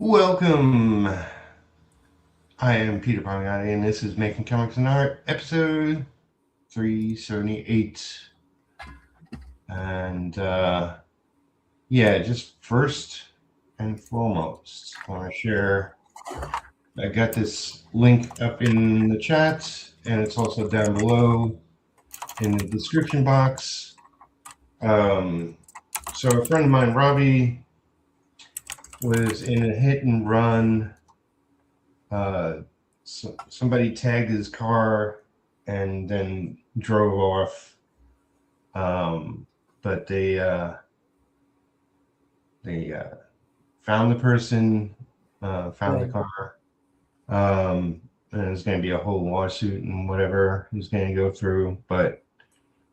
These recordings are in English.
Welcome. I am Peter Pongati, and this is Making Comics and Art, episode 378. And yeah, just first and foremost, I want to share. I got this link up in the chat, and it's also down below in the description box. So a friend of mine, Robbie, was in a hit and run. Somebody tagged his car and then drove off. But they found the person, found the car. And there's going to be a whole lawsuit and whatever he's going to go through. But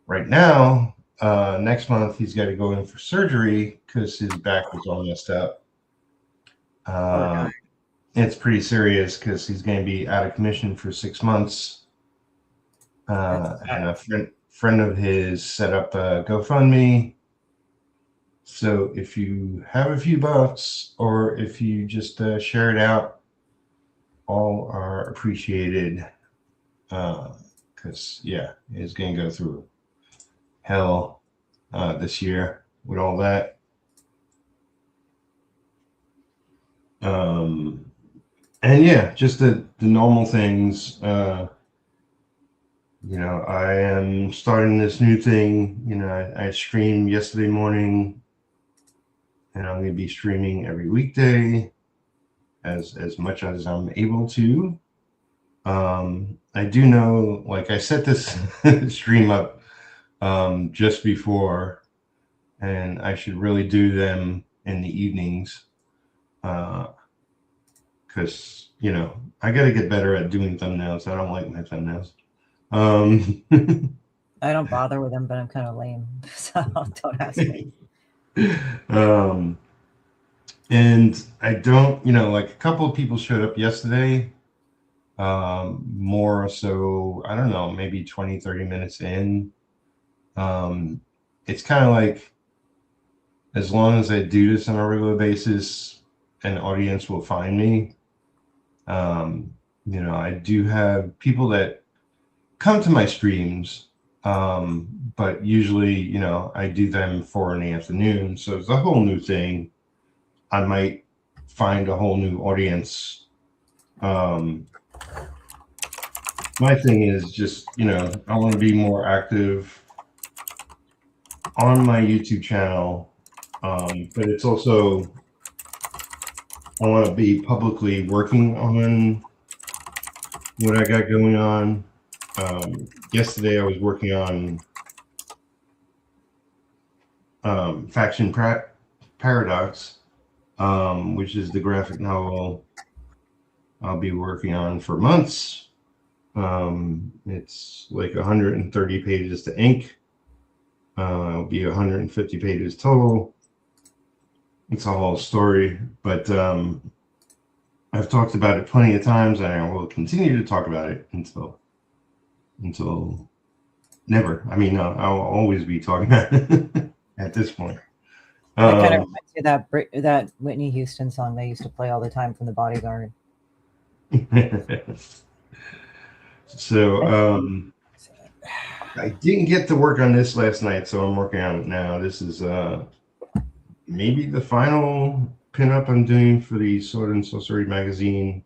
right now, next month, he's got to go in for surgery because his back was all messed up. It's pretty serious because he's going to be out of commission for 6 months. And a friend of his set up a GoFundMe. So if you have a few bucks or if you just share it out, all are appreciated. Because, yeah, he's going to go through hell this year with all that. And yeah, just the normal things. I am starting this new thing. I streamed yesterday morning, and I'm going to be streaming every weekday as much as I'm able to. I do know, like, I set this stream up just before, and I should really do them in the evenings. Because, I got to get better at doing thumbnails. I don't like my thumbnails. I don't bother with them, but I'm kind of lame, so don't ask me. And I don't, like a couple of people showed up yesterday, more so, I don't know, maybe 20, 30 minutes in. It's kind of like, as long as I do this on a regular basis, an audience will find me. I do have people that come to my streams, but usually, I do them 4 in the afternoon. So it's a whole new thing. I might find a whole new audience. My thing is just, I want to be more active on my YouTube channel. But it's also, I want to be publicly working on what I got going on. Yesterday I was working on Faction Paradox, which is the graphic novel I'll be working on for months. It's like 130 pages to ink. It'll be 150 pages total. It's a whole story, but I've talked about it plenty of times, and I will continue to talk about it until never. I mean, I'll always be talking about it at this point. That kind of reminds me of that Whitney Houston song they used to play all the time from The Bodyguard. So I didn't get to work on this last night, so I'm working on it now. This is maybe the final pinup I'm doing for the Sword and Sorcery magazine.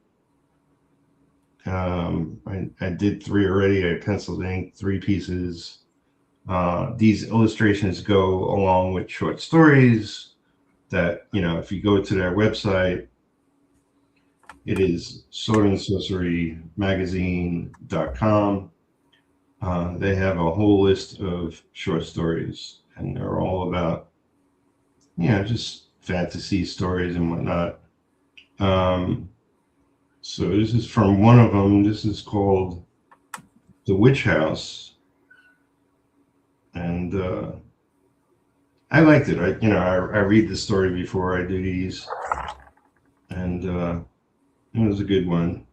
I did 3 already. I penciled ink 3 pieces. These illustrations go along with short stories that, if you go to their website, it is swordandsorcerymagazine.com. They have a whole list of short stories, and they're all about, just fantasy stories and whatnot. So this is from one of them. This is called The Witch House. And I liked it. I read the story before I do these. And it was a good one.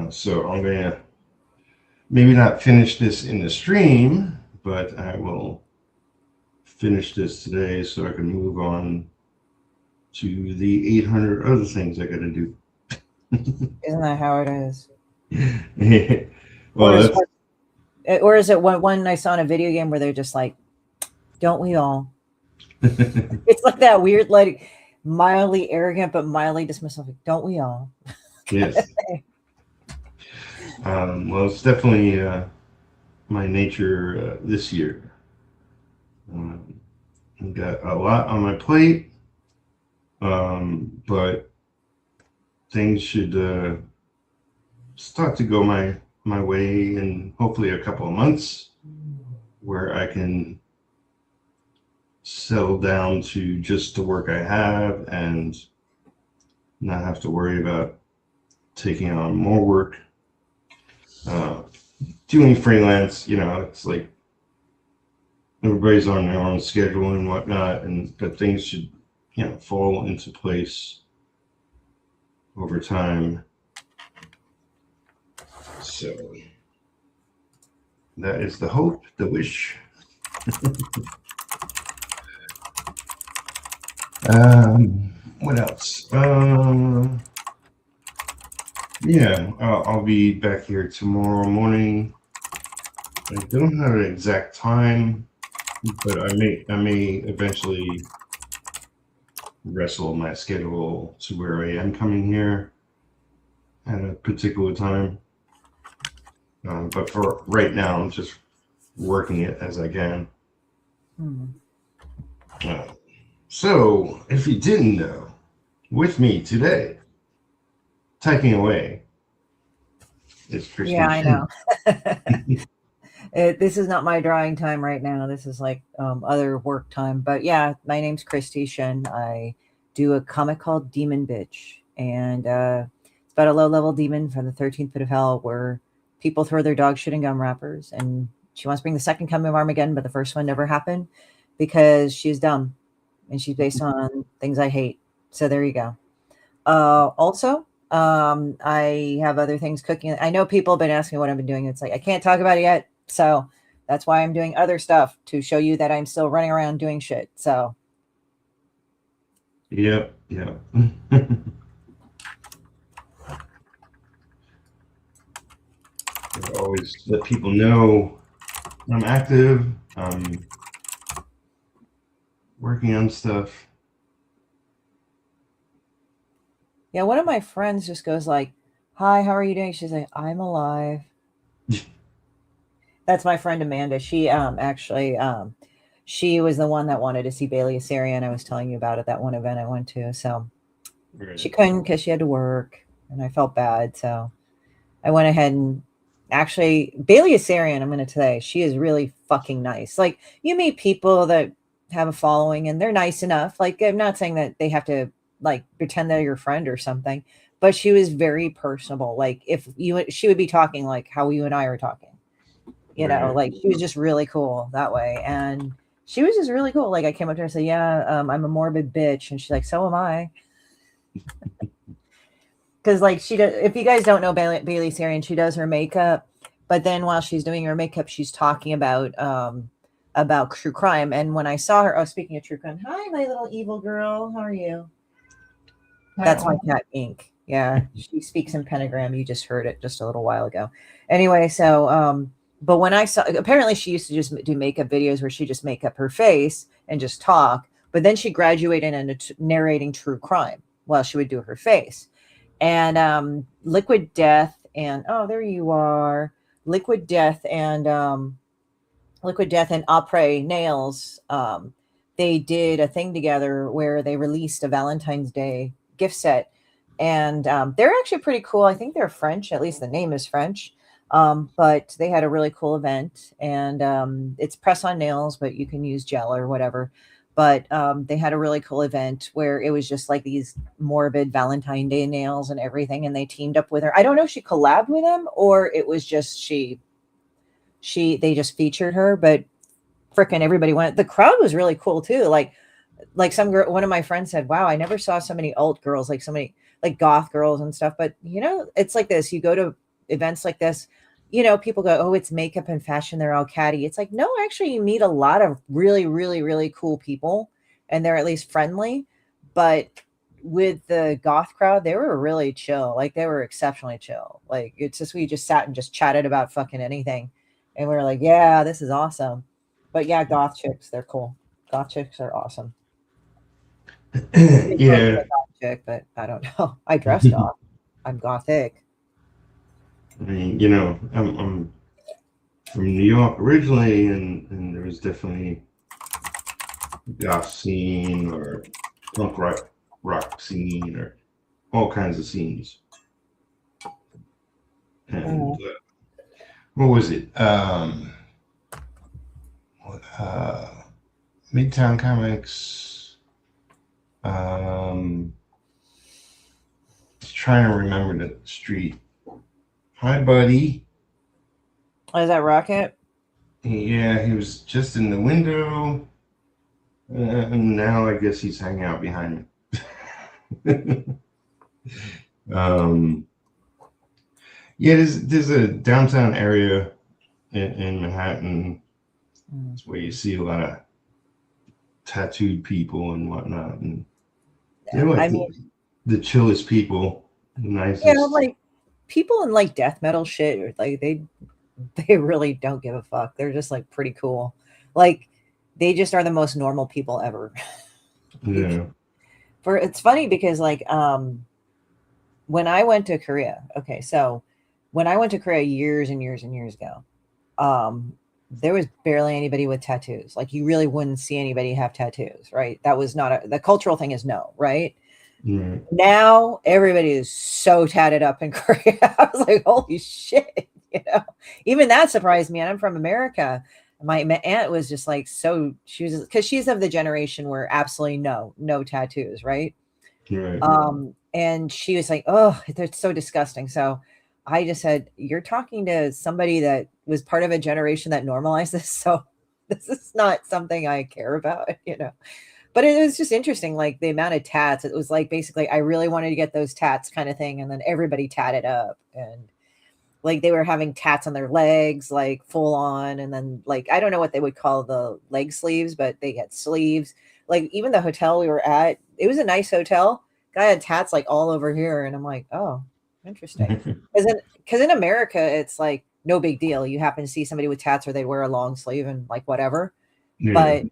So I'm going to maybe not finish this in the stream, but I will finish this today so I can move on to the 800 other things I got to do. Isn't that how it is? Well, that's or is it one I saw in a video game where they're just like, don't we all? It's like that weird, like mildly arrogant but mildly dismissive. Like, don't we all? yes. Well, it's definitely my nature this year. I've got a lot on my plate, but things should start to go my way in hopefully a couple of months, where I can settle down to just the work I have and not have to worry about taking on more work. Doing freelance, it's like everybody's on their own schedule and whatnot, but things should, fall into place over time. So that is the hope, the wish. What else? Yeah, I'll be back here tomorrow morning. I don't have an exact time, but I may eventually wrestle my schedule to where I am coming here at a particular time. But for right now, I'm just working it as I can. So, if you didn't know, with me today, typing away, is Christy. Yeah, I know. This is not my drawing time right now. This is like other work time. But yeah, my name's Christy Shen. I do a comic called Demon Bitch. And it's about a low-level demon from the 13th pit of hell where people throw their dog shit in gum wrappers. And she wants to bring the second coming of Armageddon, but the first one never happened because she's dumb. And she's based on things I hate. So there you go. Also, I have other things cooking. I know people have been asking me what I've been doing. It's like, I can't talk about it yet. So that's why I'm doing other stuff to show you that I'm still running around doing shit. So. Yep. I always let people know I'm active. I'm working on stuff. Yeah, one of my friends just goes like, "Hi, how are you doing?" She's like, "I'm alive." That's my friend Amanda. She actually she was the one that wanted to see Bailey Asarian. I was telling you about it, that one event I went to. So she couldn't because she had to work, and I felt bad. So I went ahead and actually Bailey Asarian, I'm going to tell you, she is really fucking nice. Like, you meet people that have a following and they're nice enough. Like, I'm not saying that they have to like pretend they're your friend or something, but she was very personable. Like, she would be talking like how you and I are talking. You know, like she was just really cool that way. And she was just really cool. Like, I came up to her and said, "Yeah, I'm a morbid bitch." And she's like, "So am I." Because like she does, if you guys don't know Bailey Sarian, she does her makeup, but then while she's doing her makeup, she's talking about true crime. And when I saw her, speaking of true crime, hi, my little evil girl, how are you? That's my cat, Ink. Yeah, she speaks in pentagram. You just heard it just a little while ago. Anyway, so but when I saw, apparently she used to just do makeup videos where she just make up her face and just talk. But then she graduated into narrating true crime while she would do her face. And Liquid Death and there you are, Liquid Death and Après Nails. They did a thing together where they released a Valentine's Day gift set, and they're actually pretty cool. I think they're French, at least the name is French. But they had a really cool event, and it's press on nails, but you can use gel or whatever. But they had a really cool event where it was just like these morbid Valentine Day nails and everything, and they teamed up with her. I don't know if she collabed with them or it was just they just featured her, but frickin' everybody went. The crowd was really cool too. Like some girl, one of my friends said, "Wow, I never saw so many alt girls, like so many like goth girls and stuff." But it's like this. You go to events like this, people go, "Oh, it's makeup and fashion. They're all catty." It's like, no, actually, you meet a lot of really, really, really cool people, and they're at least friendly. But with the goth crowd, they were really chill. Like they were exceptionally chill. Like it's just we just sat and just chatted about fucking anything, and we were like, yeah, this is awesome. But yeah, goth chicks, they're cool. Goth chicks are awesome. Nobody calls me Yeah. a goth chick, but I don't know. I dress goth. I'm gothic. I mean, you know, I'm from New York originally, and there was definitely goth scene or punk rock scene or all kinds of scenes. And what was it? Uh, Midtown Comics. Trying to remember the street. Hi, buddy. Oh, is that Rocket? Yeah, he was just in the window, and now I guess he's hanging out behind me. Yeah, there's a downtown area in Manhattan. It's where you see a lot of tattooed people and whatnot, and they're like the chillest people, the nicest. Yeah, like people in like death metal shit, or like they really don't give a fuck. They're just like pretty cool. Like they just are the most normal people ever. Yeah. For it's funny because like when I went to Korea, okay, so when I went to Korea years and years and years ago, there was barely anybody with tattoos. Like you really wouldn't see anybody have tattoos, right? That was not the cultural thing is no, right? Yeah. Now everybody is so tatted up in Korea. I was like, holy shit, you know. Even that surprised me. And I'm from America. My aunt was just like she was because she's of the generation where absolutely no tattoos, right? Right. And she was like, oh, they're so disgusting. So I just said, you're talking to somebody that was part of a generation that normalized this. So this is not something I care about, you know. But it was just interesting, like the amount of tats. It was like basically, I really wanted to get those tats kind of thing. And then everybody tatted up. And like they were having tats on their legs, like full on. And then like, I don't know what they would call the leg sleeves, but they had sleeves. Like even the hotel we were at, it was a nice hotel. Guy had tats like all over here. And I'm like, oh, interesting. Because in America, it's like no big deal. You happen to see somebody with tats or they wear a long sleeve and like whatever. Yeah. But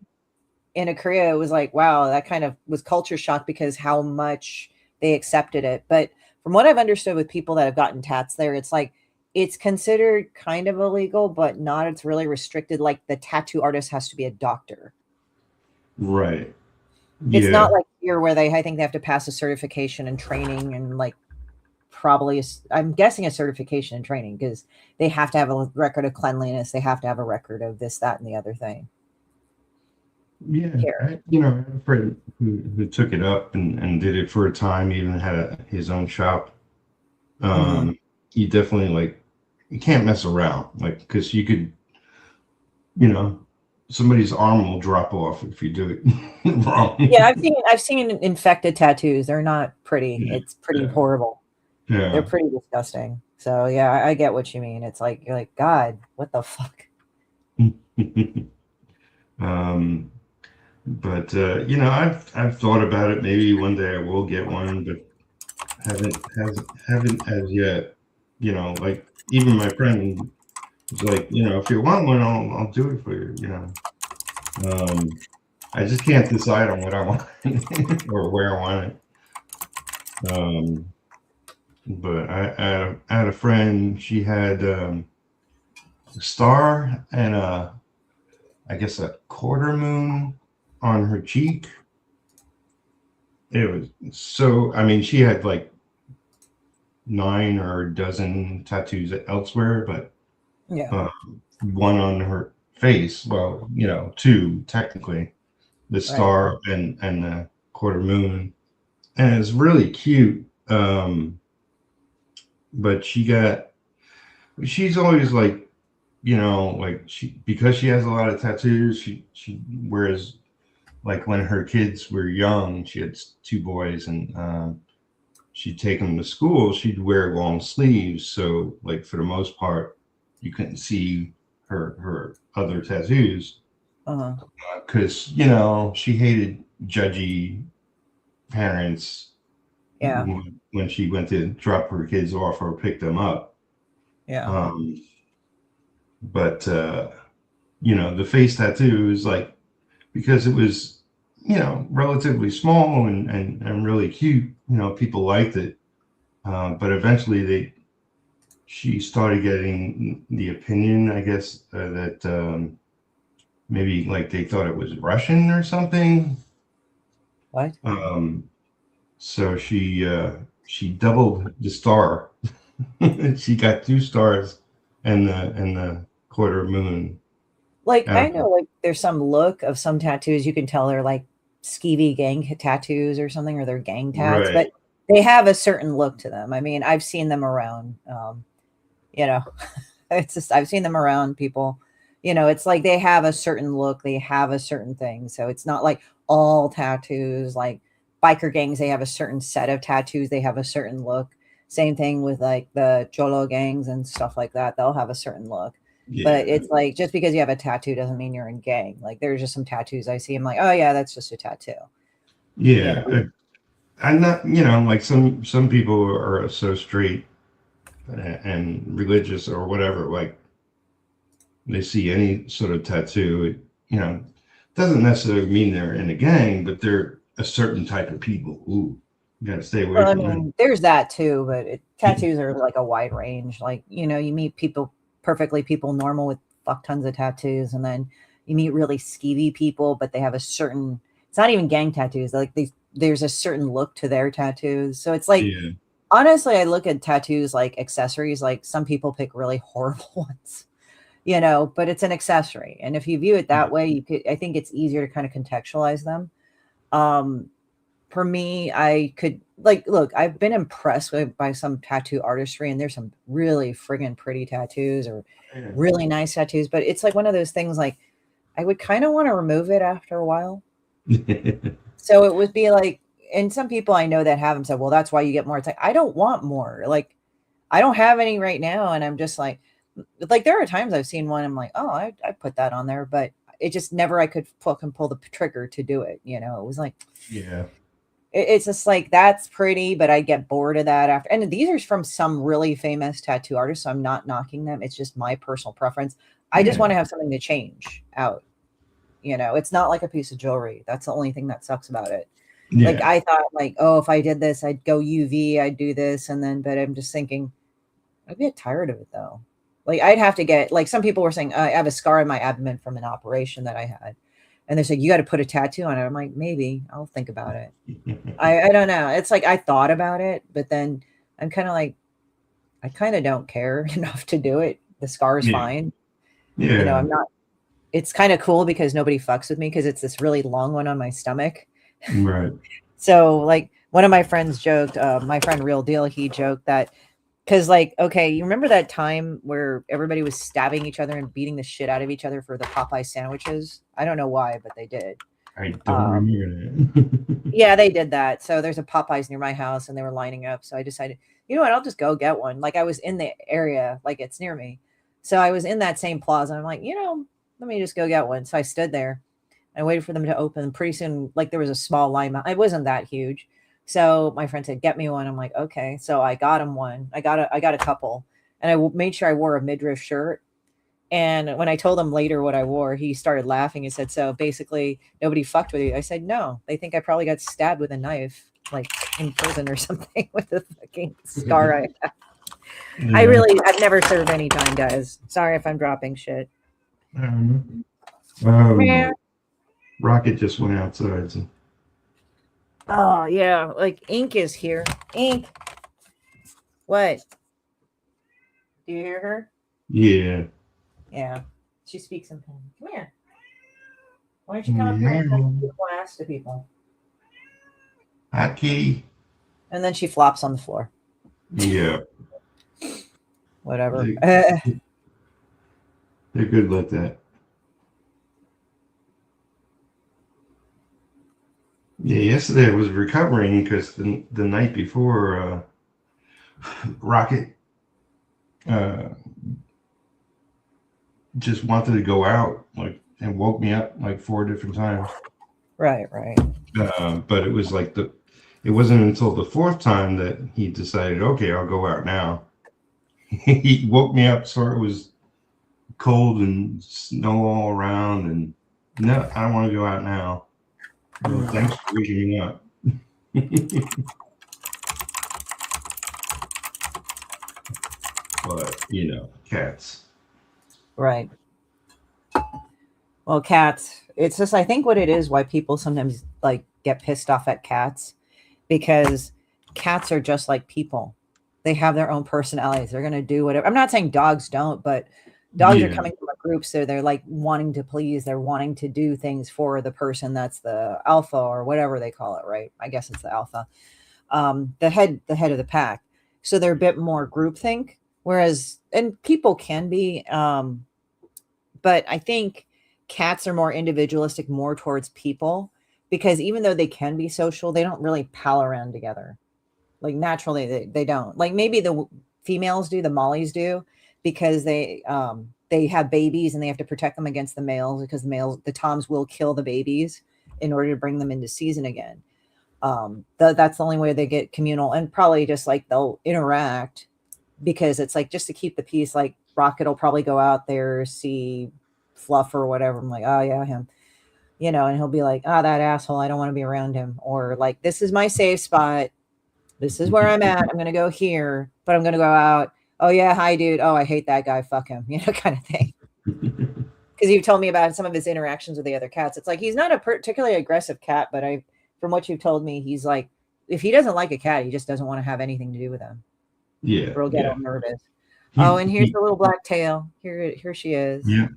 in a Korea, it was like, wow, that kind of was culture shock because how much they accepted it. But from what I've understood with people that have gotten tats there, it's like it's considered kind of illegal, but not. It's really restricted. Like the tattoo artist has to be a doctor. Right. It's Yeah. not like here where I think they have to pass a certification and training and like probably, I'm guessing a certification and training because they have to have a record of cleanliness. They have to have a record of this, that, and the other thing. Yeah, I had a friend who took it up and did it for a time, even had his own shop. You definitely like, you can't mess around, like, because you could, somebody's arm will drop off if you do it wrong. Yeah, I've seen infected tattoos. They're not pretty. Yeah. It's pretty horrible. Yeah. They're pretty disgusting. So yeah, I get what you mean. It's like you're like, God, what the fuck? But I've thought about it. Maybe one day I will get one, but haven't as yet. Like even my friend was like, if you want one, I'll do it for you. I just can't decide on what I want or where I want it. But I had a friend. She had a star and I guess a quarter moon on her cheek. It was so, I mean, she had like 9 or a dozen tattoos elsewhere, but one on her face. Well, 2 technically, the star and the quarter moon, and it's really cute. But she's always like, because she has a lot of tattoos, she wears, like when her kids were young, she had 2 boys, and she'd take them to school, she'd wear long sleeves. So like for the most part, you couldn't see her other tattoos. Because, she hated judgy parents Yeah. when she went to drop her kids off or pick them up. Yeah. But you know, the face tattoo is like, because it was, you know, relatively small and really cute, you know, people liked it. But eventually she started getting the opinion, I guess, that maybe like they thought it was Russian or something. What? So she doubled the star. She got 2 stars and the quarter moon. Like, I know, like, there's some look of some tattoos you can tell they're like skeevy gang tattoos or something, or they're gang tats, Right. but they have a certain look to them. I mean, I've seen them around. You know, it's just I've seen them around people. You know, it's like they have a certain look, they have a certain thing. So it's not like all tattoos, like biker gangs, they have a certain set of tattoos, they have a certain look. Same thing with like the cholo gangs and stuff like that. They'll have a certain look. But Yeah. it's like just because you have a tattoo doesn't mean you're in gang. Like there's just some tattoos I see. I'm like, oh yeah, that's just a tattoo. Yeah. You know? I'm not, you know, like some people are so straight and religious or whatever, like they see any sort of tattoo, it, you know, doesn't necessarily mean they're in a gang, but they're a certain type of people. Ooh, you gotta stay away Well, I from them. mean, there's that too, but tattoos are like a wide range. Like, you know, you meet people perfectly people normal with fuck tons of tattoos, and then you meet really skeevy people, but they have a certain, it's not even gang tattoos. Like there's a certain look to their tattoos. So it's like, Yeah. honestly, I look at tattoos like accessories. Like some people pick really horrible ones, you know, but it's an accessory. And if you view it that way, you could, I think it's easier to kind of contextualize them. Um, for me, I could like look, I've been impressed by some tattoo artistry, and there's some really friggin' pretty tattoos or Yeah. really nice tattoos, but it's like one of those things like I would kind of want to remove it after a while. So it would be like, and some people I know that have them said, well, that's why you get more. It's like, I don't want more. Like, I don't have any right now. And I'm just like there are times I've seen one, I'm like, oh, I put that on there, but it just never, I could fucking pull the trigger to do it. You know, it was like, Yeah. it's just like that's pretty, but I get bored of that after. And these are from some really famous tattoo artists, so I'm not knocking them. It's just my personal preference. I just Yeah. want to have something to change out. You know, it's not like a piece of jewelry. That's the only thing that sucks about it. Like Yeah. I thought, like, oh, if I did this, I'd go UV, I'd do this, and then, but I'm just thinking, I'd get tired of it though. Like I'd have to get, like some people were saying, I have a scar in my abdomen from an operation that I had, and they're saying you got to put a tattoo on it. I'm like, maybe I'll think about it. I don't know. It's like I thought about it, but then I'm kind of like, I kind of don't care enough to do it. The scar is Yeah. fine. You know, Yeah. I'm not, it's kind of cool because nobody fucks with me because it's this really long one on my stomach. Right. So like one of my friends joked, my friend Real Deal, he joked that because like, okay, you remember that time where everybody was stabbing each other and beating the shit out of each other for the Popeye sandwiches? I don't know why, but they did. I don't remember that. Yeah, they did that. So there's a Popeyes near my house and they were lining up. So I decided, you know what, I'll just go get one. Like I was in the area, like it's near me. So I was in that same plaza. I'm like, you know, let me just go get one. So I stood there. I waited for them to open. Pretty soon, like there was a small line. It wasn't that huge. So my friend said, "Get me one." I'm like, "Okay." So I got him one. I got a couple, and made sure I wore a midriff shirt. And when I told him later what I wore, he started laughing and said, "So basically, nobody fucked with you." I said, "No, they think I probably got stabbed with a knife, like in prison or something, with the fucking scar I have." Yeah. I've never served any time, guys. Sorry if I'm dropping shit. Yeah. Rocket just went outside. So. Oh yeah, like Ink is here. Ink, what? Do you hear her? Yeah. Yeah, she speaks in pen. Come here. Why don't you come up here and send beautiful ass to people? Hi, kitty. And then she flops on the floor. Yeah. Whatever. They're good like that. Yeah, yesterday I was recovering because the night before, Rocket just wanted to go out, like, and woke me up like 4 different times. Right. But it was like it wasn't until the fourth time that he decided, okay, I'll go out now. He woke me up, so it was cold and snow all around, and no, I don't want to go out now. Well, thanks for waking me up. But cats. Right. Well, cats, it's just, I think what it is, why people sometimes like get pissed off at cats, because cats are just like people. They have their own personalities. They're going to do whatever. I'm not saying dogs don't, but dogs are Yeah, coming from a group. So they're like wanting to please. They're wanting to do things for the person that's the alpha or whatever they call it. Right. I guess it's the alpha, the head of the pack. So they're a bit more groupthink, whereas, and people can be, but I think cats are more individualistic, more towards people, because even though they can be social, they don't really pal around together. Like naturally, they don't. Like maybe the females do, the mollies do, because they have babies and they have to protect them against the males, because the toms will kill the babies in order to bring them into season again. That's the only way they get communal, and probably just like they'll interact, because it's like just to keep the peace. Like Rocket will probably go out there, see Fluff or whatever. I'm like, oh yeah, him, and he'll be like, oh, that asshole, I don't want to be around him. Or like, this is my safe spot. This is where I'm at. I'm going to go here, but I'm going to go out. Oh yeah. Hi dude. Oh, I hate that guy. Fuck him, kind of thing. Because you've told me about some of his interactions with the other cats. It's like, he's not a particularly aggressive cat, but from what you've told me, he's like, if he doesn't like a cat, he just doesn't want to have anything to do with him. yeah, Or he'll get yeah. all nervous. Oh, and here's the little black tail. Here she is. Yeah.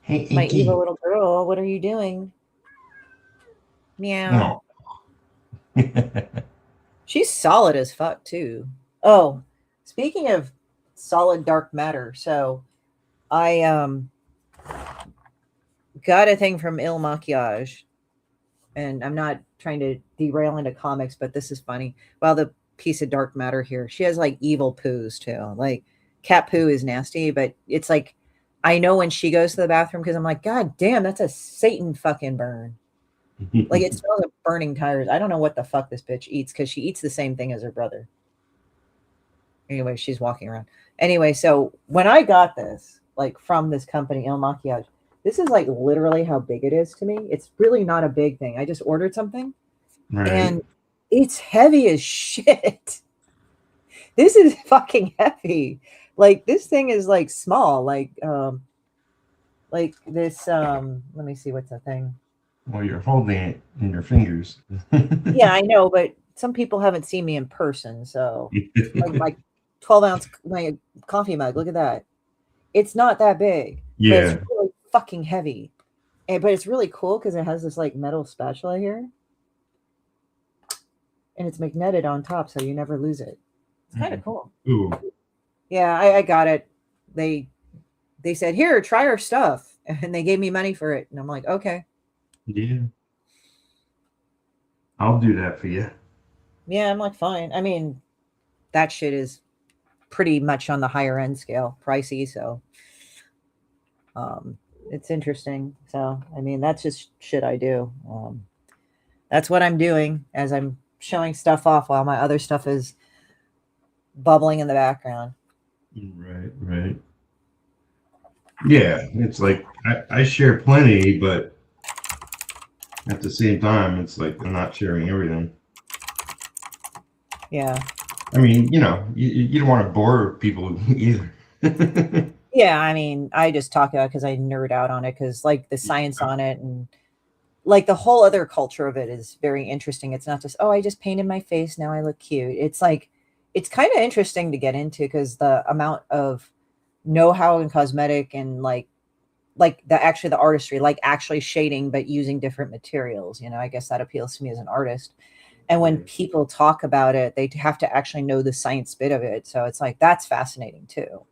Hey, My Inky. evil little girl. What are you doing? Meow. No. She's solid as fuck too. Oh, speaking of solid dark matter, so I got a thing from Il Maquillage, and I'm not trying to derail into comics, but this is funny. Well, the piece of dark matter here, she has like evil poos too. Like cat poo is nasty, but it's like, I know when she goes to the bathroom, because I'm like, God damn, that's a Satan fucking burn. Like it smells like burning tires. I don't know what the fuck this bitch eats, because she eats the same thing as her brother. Anyway, she's walking around. Anyway, so when I got this, like from this company, Il Maquillage, this is like literally how big it is to me. It's really not a big thing. I just ordered something, Right. and it's heavy as shit. This is fucking heavy. Like this thing is like small, like this let me see, what's the thing. Well, you're holding it in your fingers. Yeah, I know, but some people haven't seen me in person, so like my 12-ounce my coffee mug, look at that. It's not that big, but Yeah. it's really fucking heavy. But it's really cool because it has this like metal spatula here, and it's magneted on top, so you never lose it. It's kind of cool. Ooh. Yeah, I got it. They said, here, try our stuff, and they gave me money for it, and I'm like, okay. Yeah. I'll do that for you. Yeah, I'm like, fine. I mean, that shit is pretty much on the higher end scale, pricey, so it's interesting. So I mean, that's just shit I do. That's what I'm doing as I'm showing stuff off while my other stuff is bubbling in the background. Right. Yeah, it's like I share plenty, but at the same time, it's like I'm not sharing everything. Yeah. I mean, you don't want to bore people either. Yeah, I mean, I just talk about it because I nerd out on it, because like the science on it, and like the whole other culture of it is very interesting. It's not just, oh, I just painted my face, now I look cute. It's like, it's kind of interesting to get into, because the amount of know-how in cosmetic, and like the artistry, like actually shading but using different materials, I guess that appeals to me as an artist. And when people talk about it, they have to actually know the science bit of it, so it's like, that's fascinating too.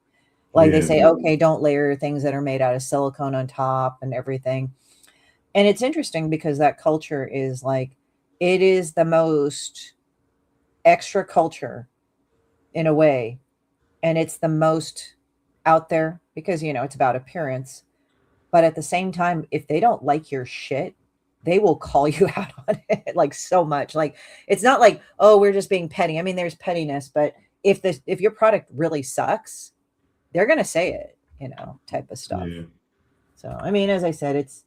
Like they say, okay, don't layer things that are made out of silicone on top and everything. And it's interesting because that culture is like, it is the most extra culture in a way, and it's the most out there because it's about appearance. But at the same time, if they don't like your shit, they will call you out on it like so much. Like it's not like, oh, we're just being petty. I mean, there's pettiness, but if your product really sucks, they're gonna say it, type of stuff. Yeah. So I mean, as I said, it's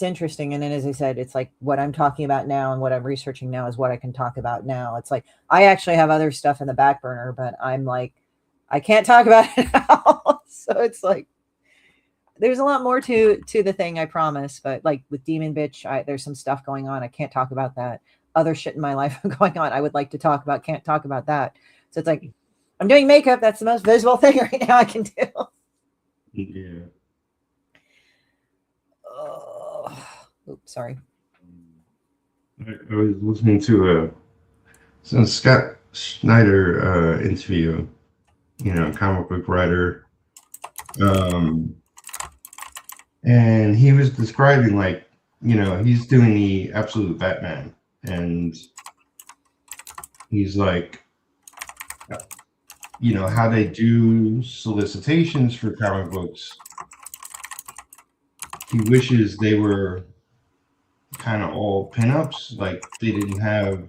interesting. And then as I said, it's like what I'm talking about now and what I'm researching now is what I can talk about now. It's like I actually have other stuff in the back burner, but I'm like, I can't talk about it now. So it's like there's a lot more to the thing, I promise. But like with Demon Bitch, there's some stuff going on. I can't talk about that. Other shit in my life going on I would like to talk about, can't talk about that. So it's like I'm doing makeup. That's the most visible thing right now I can do. Yeah. Oops, sorry. I was listening to some Scott Snyder interview, comic book writer. And he was describing like, he's doing the absolute Batman, and he's like, how they do solicitations for comic books. He wishes they were kind of all pinups, like they didn't have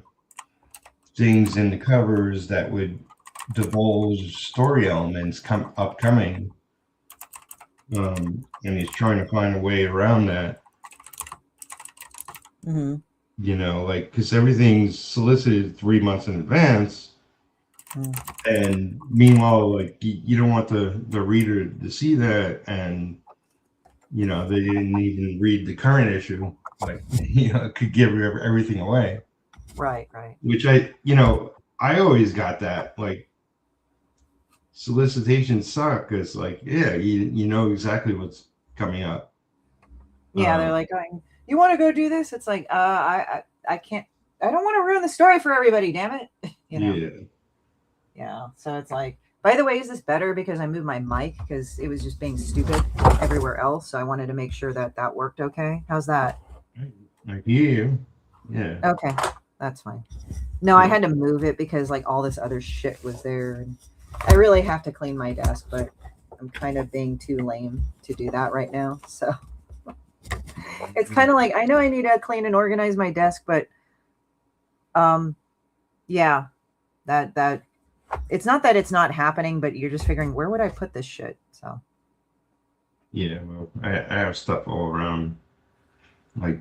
things in the covers that would divulge story elements upcoming. And he's trying to find a way around that. Mm-hmm. Because everything's solicited 3 months in advance. And meanwhile, like you don't want the reader to see that, and they didn't even read the current issue. Like it could give everything away. Right. Which I always got that, like, solicitations suck because, like, yeah, you know exactly what's coming up. Yeah, they're like going, you want to go do this? It's like, I can't. I don't want to ruin the story for everybody. Damn it, Yeah. So it's like, by the way, is this better because I moved my mic because it was just being stupid everywhere else? So I wanted to make sure that worked okay. How's that? I hear you. Yeah. Okay, that's fine. No, I had to move it because like all this other shit was there. And I really have to clean my desk, but I'm kind of being too lame to do that right now. So it's kind of like, I know I need to clean and organize my desk, but yeah, that it's not that it's not happening, but you're just figuring, where would I put this shit? So yeah, well, I have stuff all around. Like,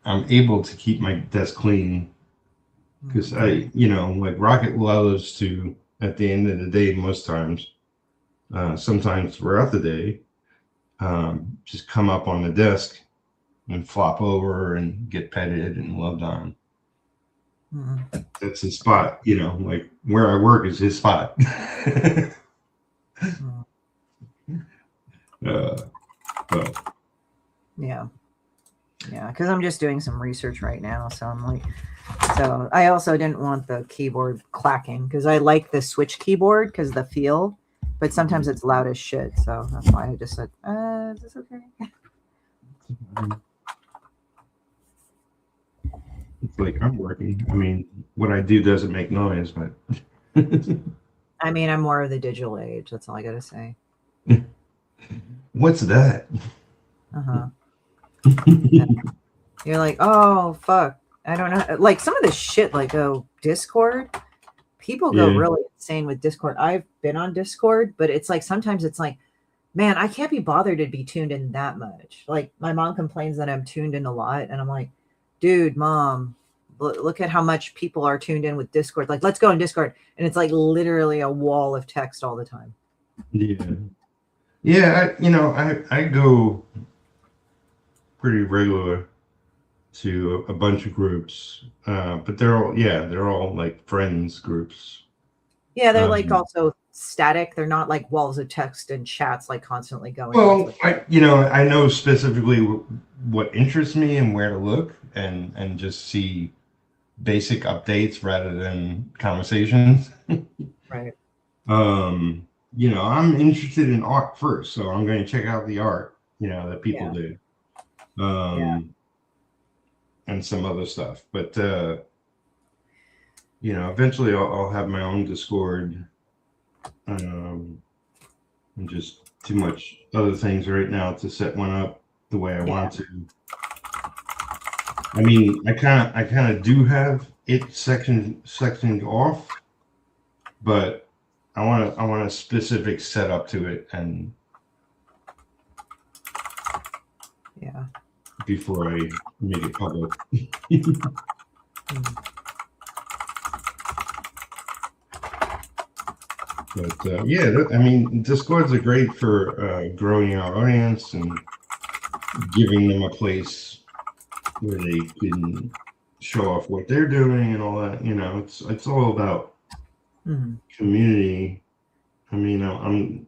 I'm able to keep my desk clean because like Rocket loves to, at the end of the day, most times, sometimes throughout the day, just come up on the desk and flop over and get petted and loved on. That's his spot, like where I work is his spot. Yeah, because I'm just doing some research right now. So I'm like, so I also didn't want the keyboard clacking because I like the Switch keyboard because the feel, but sometimes it's loud as shit. So that's why I just said, is this okay? It's like I'm working. I mean, what I do doesn't make noise, but I mean, I'm more of the digital age. That's all I gotta say. What's that? You're like, oh fuck, I don't know. Like some of the shit, like Discord. People go really insane with Discord. I've been on Discord, but it's like sometimes it's like, man, I can't be bothered to be tuned in that much. Like my mom complains that I'm tuned in a lot, and I'm like, dude, mom, look at how much people are tuned in with Discord. Like, let's go in Discord, and it's like literally a wall of text all the time. Yeah. I go pretty regular to a bunch of groups, but they're all like friends groups. Yeah, they're like also static. They're not like walls of text and chats like constantly going. Well, I know specifically what interests me and where to look, and just see basic updates rather than conversations. Right. I'm interested in art first, so I'm going to check out the art, that people do. And some other stuff, but eventually I'll have my own Discord, and just too much other things right now to set one up the way I want to. I mean, I kind of do have it sectioned off, but I want a specific setup to it, and Yeah. before I make it public. But yeah, I mean, Discords are great for growing our audience and giving them a place where they can show off what they're doing and all that. You know, it's all about community. I mean,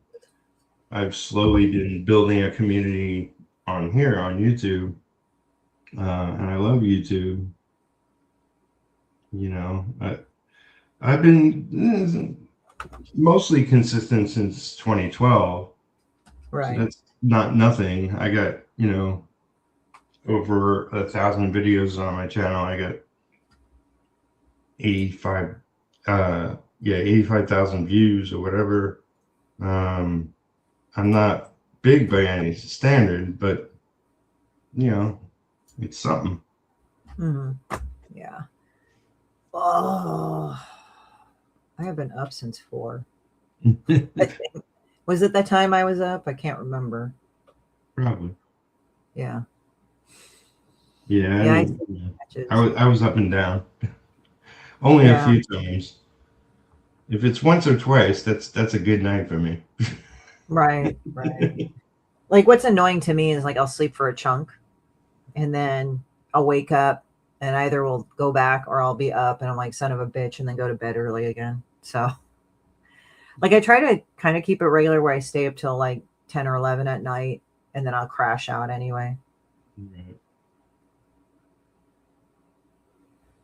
I've slowly been building a community on here on YouTube, and I love YouTube. You know, I've been mostly consistent since 2012. Right. So that's not nothing. I got, you know, over 1,000 videos on my channel. I got 85,000 views or whatever. I'm not big by any standard, but you know, it's something. Yeah. Oh, I have been up since 4. I think. Was it the time I was up? I can't remember. Probably. Yeah. Yeah. I was up and down. Only a few times. If it's once or twice, that's a good night for me. Right. Like what's annoying to me is like I'll sleep for a chunk and then I'll wake up and either we'll go back or I'll be up and I'm like, son of a bitch, and then go to bed early again. So like I try to kind of keep it regular where I stay up till like 10 or 11 at night and then I'll crash out anyway. Right.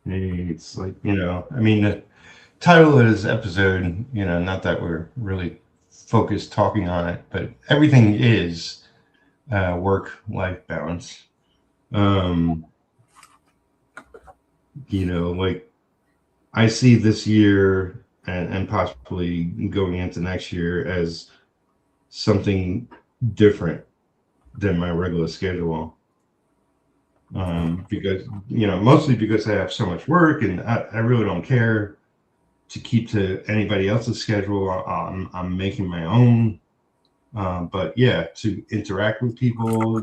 It's like, you know, I mean, the title of this episode, you know, not that we're really focused talking on it, but everything is work-life balance. You know, like I see this year and possibly going into next year as something different than my regular schedule. Because, you know, mostly because I have so much work and I really don't care to keep to anybody else's schedule. I'm making my own. But yeah, to interact with people,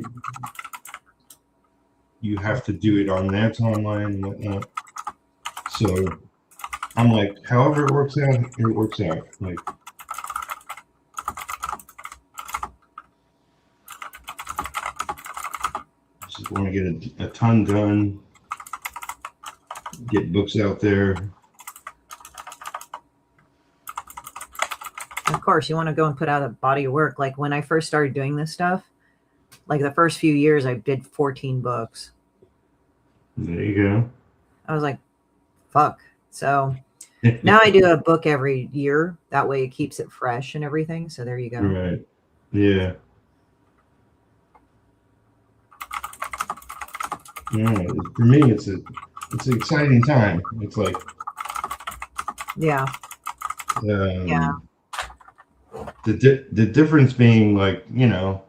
you have to do it on their timeline and whatnot. So I'm like, however it works out, it works out. Like, just want to get a ton done, get books out there. Of course, you want to go and put out a body of work. Like when I first started doing this stuff, like the first few years, I did 14 books. There you go. I was like, fuck. So now I do a book every year. That way it keeps it fresh and everything. So there you go. Right. Yeah. Yeah. For me, it's an exciting time. It's like, yeah. Yeah. The difference being like, you know,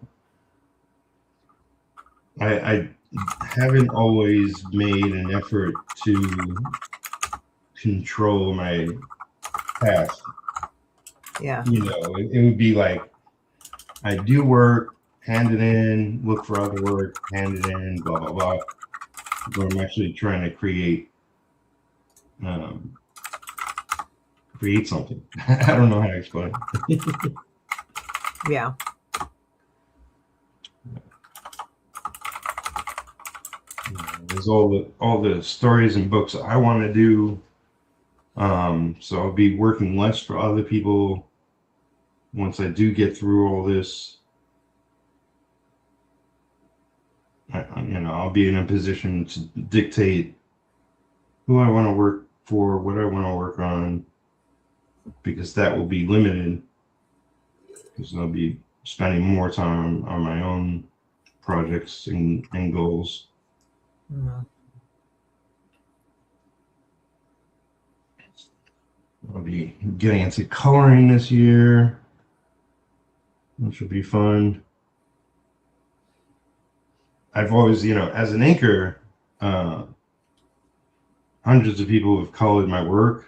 I haven't always made an effort to control my past. Yeah. You know, it would be like I do work, hand it in, look for other work, hand it in, blah blah blah. But I'm actually trying to create something. I don't know how to explain it. Yeah. There's all the stories and books I want to do. So I'll be working less for other people once I do get through all this. You know, I'll be in a position to dictate who I want to work for, what I want to work on, because that will be limited. Because I'll be spending more time on my own projects and goals. Mm-hmm. I'll be getting into coloring this year, which will be fun. I've always, you know, as an inker, hundreds of people have colored my work,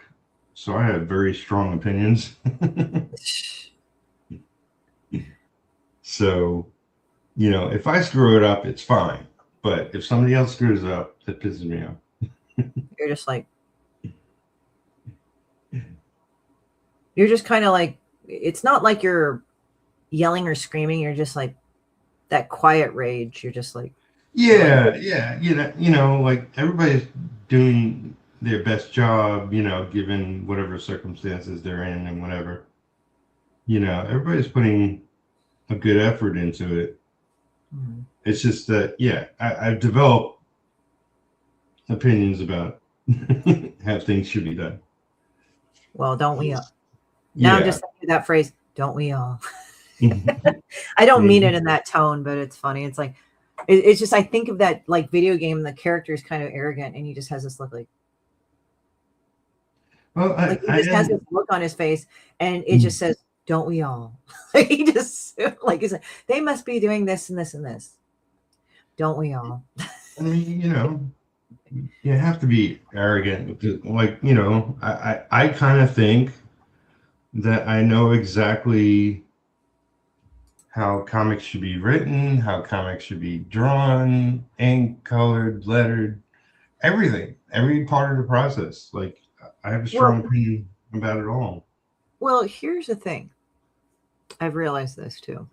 so I have very strong opinions. So, you know, if I screw it up, it's fine. But if somebody else screws it up, that pisses me off. You're just like, you're just kind of like, it's not like you're yelling or screaming. You're just like that quiet rage. You're just like, yeah, you know, like everybody's doing their best job, you know, given whatever circumstances they're in and whatever. You know, everybody's putting a good effort into it. mm-hmm. It's just that, yeah, I've developed opinions about how things should be done. Well, don't we all? Now Yeah. I'm just thinking that phrase, don't we all? I don't mean it in that tone, but it's funny. It's like, it's just, I think of that like video game, the character is kind of arrogant and he just has this look like, well, like he just has this look on his face and it just says, don't we all? He just, like, he's like, they must be doing this and this and this. Don't we all? I mean, you know, you have to be arrogant. Like, you know, I kind of think that I know exactly how comics should be written, how comics should be drawn, ink, colored, lettered, everything, every part of the process. Like, I have a strong opinion about it all. Well, here's the thing. I've realized this too.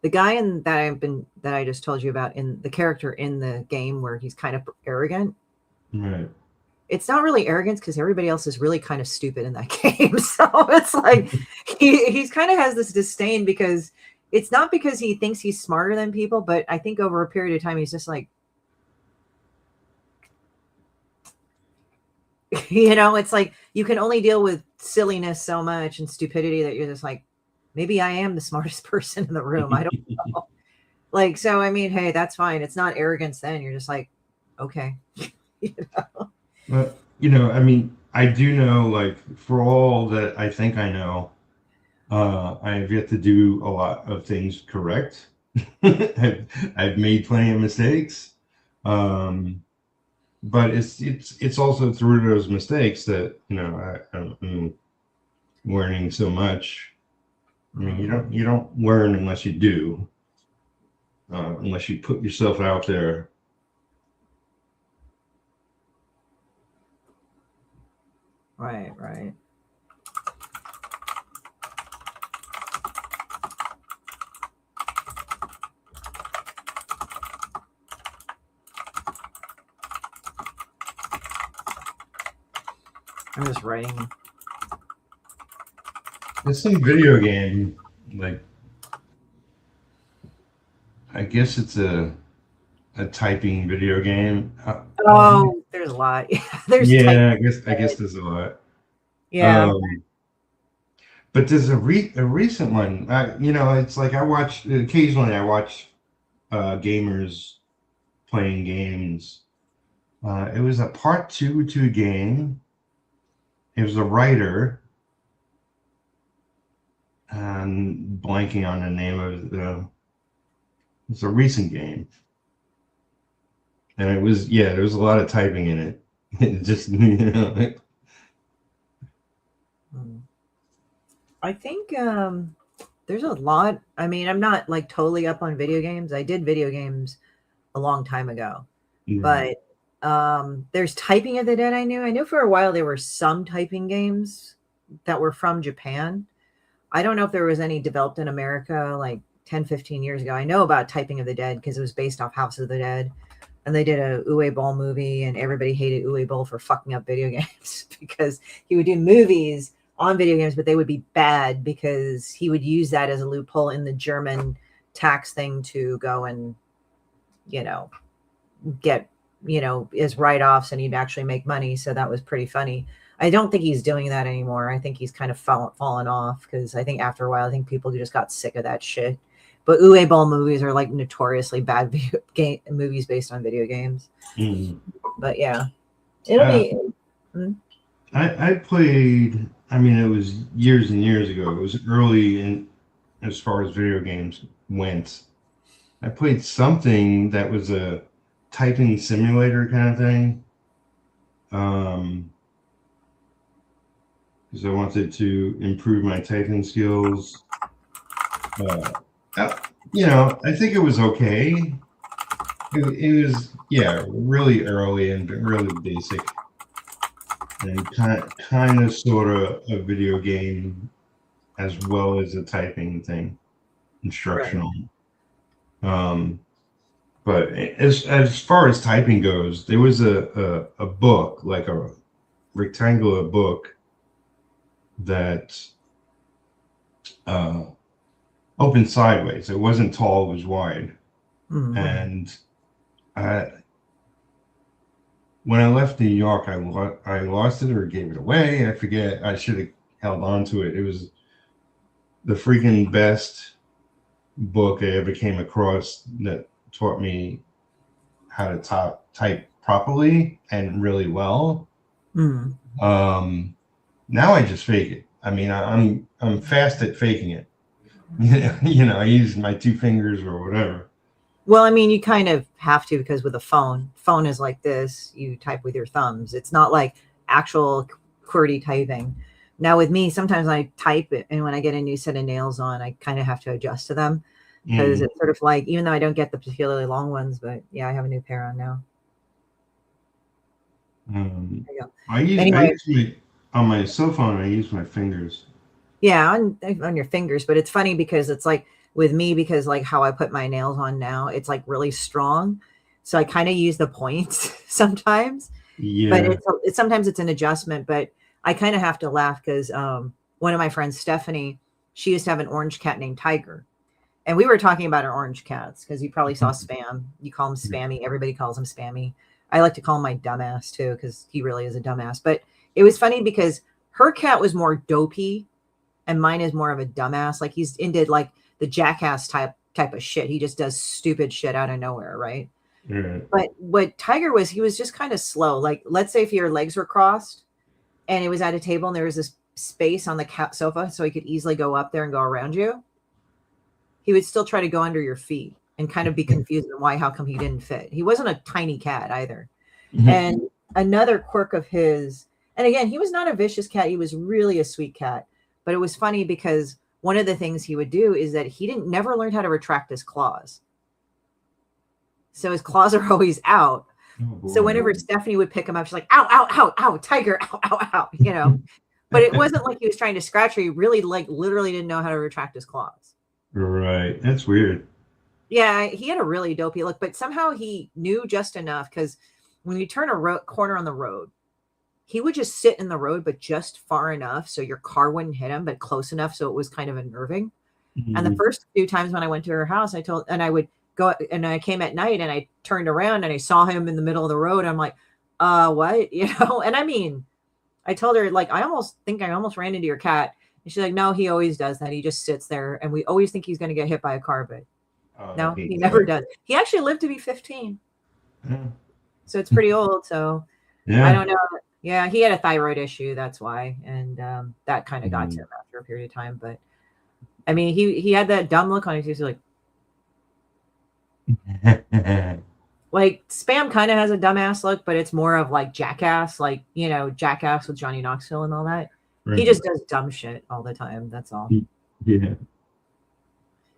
The guy that I just told you about, in the character in the game where he's kind of arrogant. Right. It's not really arrogance because everybody else is really kind of stupid in that game. So it's like he's kind of has this disdain because it's not because he thinks he's smarter than people, but I think over a period of time he's just like, you know, it's like you can only deal with silliness so much and stupidity that you're just like, maybe I am the smartest person in the room. I don't know. Like, so, I mean, hey, that's fine. It's not arrogance then. You're just like, okay. You know? Well, you know, I mean, I do know, like, for all that I think I know, I have yet to do a lot of things correct. I've made plenty of mistakes. But it's also through those mistakes that, you know, I'm learning so much. I mean, you don't learn unless you do, unless you put yourself out there. Right, right. I'm just writing. There's some video game, like, I guess it's a typing video game. Oh, there's a lot. There's yeah, I guess there's a lot. Yeah. But there's a recent one. You know, it's like occasionally I watch gamers playing games. It was a part 2 to a game. It was a writer. And blanking on the name of it. It's a recent game. And it was, yeah, there was a lot of typing in it. It just, you know. I think there's a lot. I mean, I'm not like totally up on video games. I did video games a long time ago. Right. But there's Typing of the Dead. I knew for a while there were some typing games that were from Japan. I don't know if there was any developed in America like 10, 15 years ago. I know about Typing of the Dead because it was based off House of the Dead. And they did a Uwe Boll movie, and everybody hated Uwe Boll for fucking up video games because he would do movies on video games, but they would be bad because he would use that as a loophole in the German tax thing to go and, you know, get, you know, as write-offs, and he'd actually make money. So that was pretty funny. I don't think he's doing that anymore. I think he's kind of fallen off because I think after a while, I think people just got sick of that shit. But Uwe Boll movies are like notoriously bad movies based on video games. Mm. But yeah, it'll be. I played. I mean, it was years and years ago. It was early in as far as video games went. I played something that was a typing simulator kind of thing. Because I wanted to improve my typing skills. You know, I think it was okay. It was, yeah, really early and really basic, and kind of sort of a video game as well as a typing thing, instructional. Right. But as far as typing goes, there was a book, like a rectangular book that opened sideways. It wasn't tall, it was wide. Mm-hmm. And when I left New York, I lost it or gave it away. I forget. I should have held on to it. It was the freaking best book I ever came across that taught me how to type properly and really well. Mm. Now I just fake it. I mean, I'm fast at faking it. You know, I use my 2 fingers or whatever. Well, I mean, you kind of have to, because with a phone is like this. You type with your thumbs. It's not like actual QWERTY typing. Now with me, sometimes I type it, and when I get a new set of nails on, I kind of have to adjust to them, because it's sort of like, even though I don't get the particularly long ones, but yeah, I have a new pair on now. On my cell phone, I use my fingers. Yeah, on your fingers, but it's funny because it's like with me, because like how I put my nails on now, it's like really strong, so I kind of use the points sometimes. Yeah. But it's sometimes it's an adjustment, but I kind of have to laugh because one of my friends, Stephanie, she used to have an orange cat named Tiger. And we were talking about our orange cats because you probably saw Spam. You call him Spammy. Everybody calls him Spammy. I like to call him my dumbass too, because he really is a dumbass. But it was funny because her cat was more dopey and mine is more of a dumbass. Like he's into like the jackass type of shit. He just does stupid shit out of nowhere, right? Yeah. But what Tiger was, he was just kind of slow. Like, let's say if your legs were crossed and it was at a table and there was this space on the sofa so he could easily go up there and go around you, he would still try to go under your feet and kind of be confused on how come he didn't fit. He wasn't a tiny cat either. Mm-hmm. And another quirk of his, and again, he was not a vicious cat. He was really a sweet cat. But it was funny because one of the things he would do is that he never learned how to retract his claws. So his claws are always out. Oh, so whenever Stephanie would pick him up, she's like, ow, ow, ow, ow, Tiger, ow, ow, ow, you know. But it wasn't like he was trying to scratch her. He really, like, literally didn't know how to retract his claws. Right. That's weird. Yeah, he had a really dopey look, but somehow he knew just enough, because when you turn a corner on the road, he would just sit in the road, but just far enough so your car wouldn't hit him, but close enough so it was kind of unnerving. Mm-hmm. And the first few times when I went to her house, I would go, and I came at night and I turned around and I saw him in the middle of the road. I'm like, what? You know? And I mean, I told her, like, I almost ran into your cat. And she's like, no, he always does that. He just sits there and we always think he's going to get hit by a car, but no, he never does. He actually lived to be 15. Yeah. So it's pretty old. So yeah. I don't know. Yeah, he had a thyroid issue. That's why. And that kind of got to him after a period of time. But I mean, he had that dumb look on his face. Like, like Spam kind of has a dumbass look, but it's more of like Jackass, like, you know, Jackass with Johnny Knoxville and all that. Right. He just does dumb shit all the time. That's all. Yeah.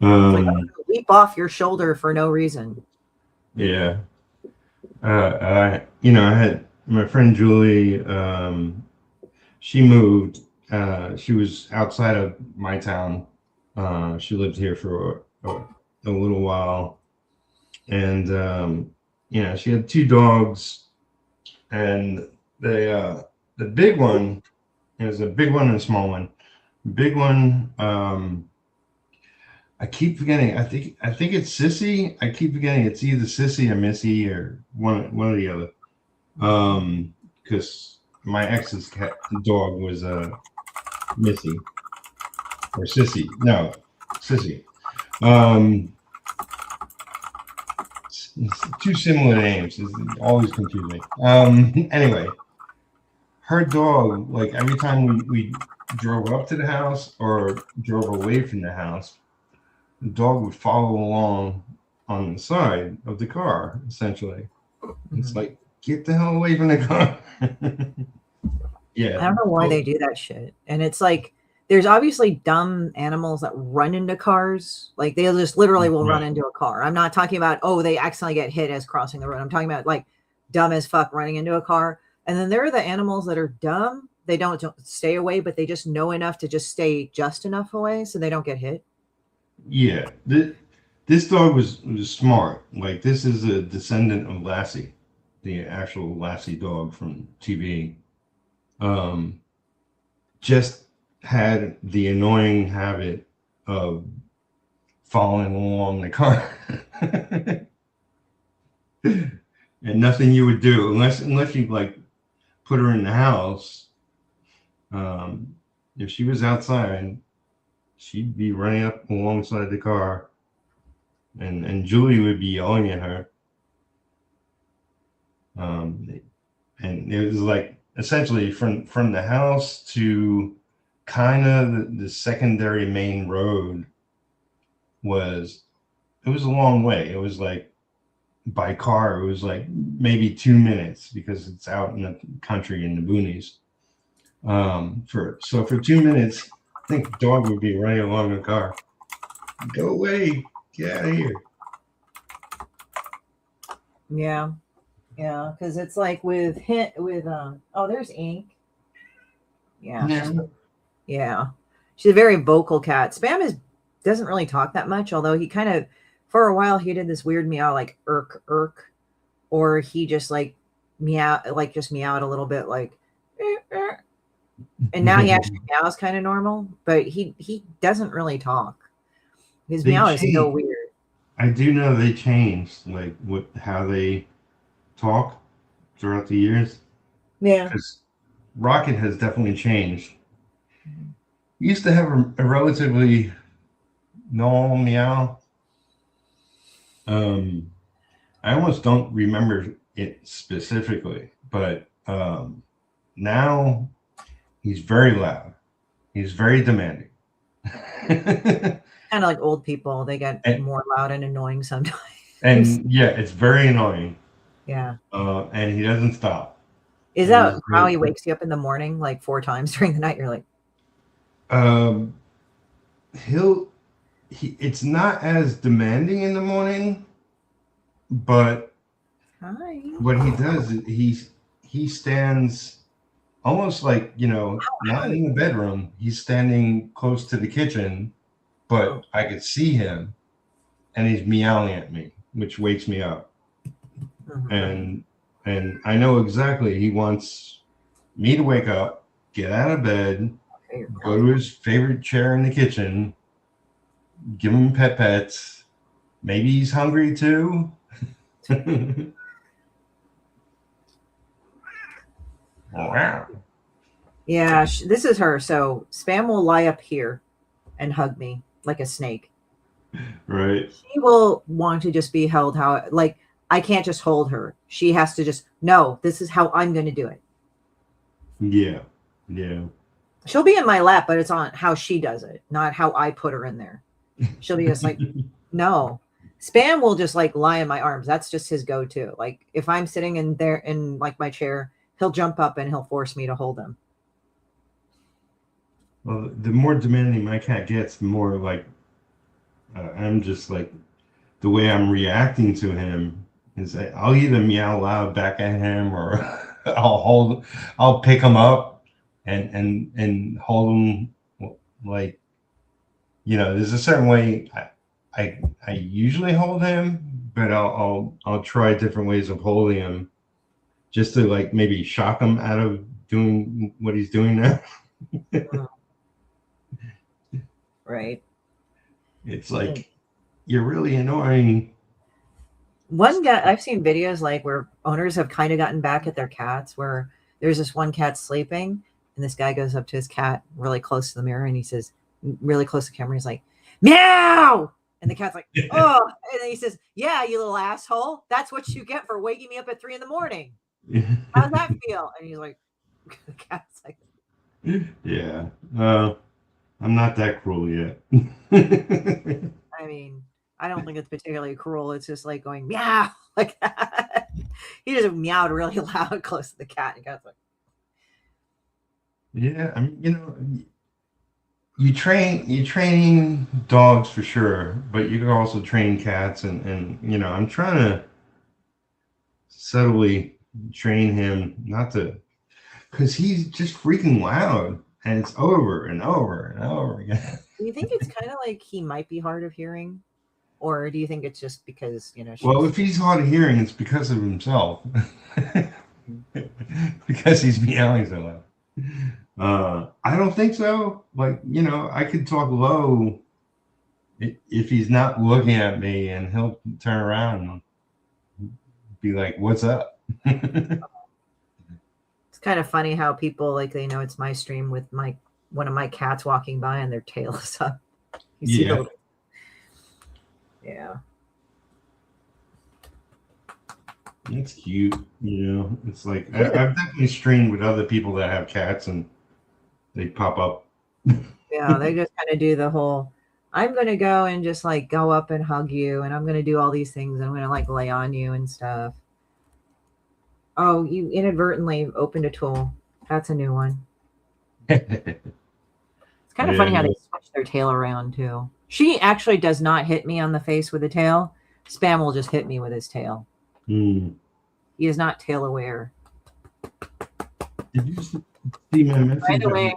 Like, leap off your shoulder for no reason. Yeah. I had my friend Julie. She moved. She was outside of my town. She lived here for a little while, and she had 2 dogs, and the big one, there's a big one and a small one. The big one, I keep forgetting. I think it's Sissy. I keep forgetting it's either Sissy or Missy or one or the other. Because my ex's dog was Missy or Sissy. No, Sissy. It's 2 similar names. It's always confusing. Anyway, her dog, like every time we drove up to the house or drove away from the house, the dog would follow along on the side of the car, essentially. It's like, get the hell away from the car. Yeah. I don't know why they do that shit. And it's like, there's obviously dumb animals that run into cars. Like they just literally will run into a car. I'm not talking about, oh, they accidentally get hit as crossing the road. I'm talking about like dumb as fuck running into a car. And then there are the animals that are dumb. They don't stay away, but they just know enough to just stay just enough away so they don't get hit. Yeah. This dog was smart. Like this is a descendant of Lassie, the actual Lassie dog from TV. Just had the annoying habit of following along the car. And nothing you would do unless you like put her in the house. If she was outside, she'd be running up alongside the car, and Julie would be yelling at her. And it was like essentially from the house to kind of the secondary main road was a long way. It was like by car, it was like maybe 2 minutes because it's out in the country in the boonies. For 2 minutes, I think the dog would be running along the car. Go away, get out of here. Yeah. Yeah, because it's like with oh, there's Ink. Yeah. Yeah. She's a very vocal cat. Spam doesn't really talk that much, although he kind of, for a while, he did this weird meow like irk, or he just like meowed a little bit like, and now he actually meows kind of normal, but he doesn't really talk. His meow is so weird. I do know they changed like how they talk throughout the years. Yeah. Because Rocket has definitely changed. He used to have a relatively normal meow. I almost don't remember it specifically, but now he's very loud. He's very demanding. Kind of like old people. They get more loud and annoying sometimes. And yeah, it's very annoying. Yeah. And he doesn't stop. Is that how he wakes you up in the morning like 4 times during the night? You're like, it's not as demanding in the morning, but hi. What he does is he stands almost like, not in the bedroom. He's standing close to the kitchen, but I could see him and he's meowing at me, which wakes me up. And I know exactly he wants me to wake up, get out of bed, go to his favorite chair in the kitchen, give him pets. Maybe he's hungry too. Wow. Yeah, this is her. So Spam will lie up here and hug me like a snake. Right. She will want to just be held like I can't just hold her. She has to just, no, this is how I'm going to do it. Yeah. Yeah. She'll be in my lap, but it's on how she does it, not how I put her in there. She'll be just like, no. Spam will just like lie in my arms. That's just his go-to. Like if I'm sitting in there in like my chair, he'll jump up and he'll force me to hold him. Well, the more demanding my cat gets, the more like I'm just like the way I'm reacting to him is I'll either meow loud back at him or I'll pick him up and hold him like, there's a certain way I usually hold him, but I'll try different ways of holding him just to like maybe shock him out of doing what he's doing now. Right. It's like, you're really annoying. One guy, I've seen videos like where owners have kind of gotten back at their cats, where there's this one cat sleeping and this guy goes up to his cat really close to the mirror and he says, really close to the camera, he's like, meow. And the cat's like, oh. And then he says, yeah, you little asshole. That's what you get for waking me up at 3 a.m. How's that feel? And he's like, the cat's like, yeah. I'm not that cruel yet. I mean, I don't think it's particularly cruel. It's just like going, meow, like that. He just meowed really loud close to the cat. And got like, Yeah, I mean, you know, you train dogs for sure, but you can also train cats, and you know, I'm trying to subtly train him not to, because he's just freaking loud, and it's over and over and over again. do you think it's kind of like he might be hard of hearing? Or do you think it's just because, Well, she's. if he's hard of hearing, it's because of himself, because he's meowing so loud. I don't think so. Like, you know, I could talk low if he's not looking at me, and he'll turn around and be like, "What's up?" It's kind of funny how people, like, they know it's my stream with one of my cats walking by and their tail is up. You see Yeah. Yeah. It's cute, you know. It's like I've definitely streamed with other people that have cats, and they pop up. Yeah, they just kind of do the whole, I'm going to go and just like go up and hug you, and I'm going to do all these things. I'm going to like lay on you and stuff. Oh, you inadvertently opened a tool. That's a new one. It's kind of funny how they switch their tail around too. She actually does not hit me on the face with the tail. Spam will just hit me with his tail. He is not tail aware. Did you see my message? By the way,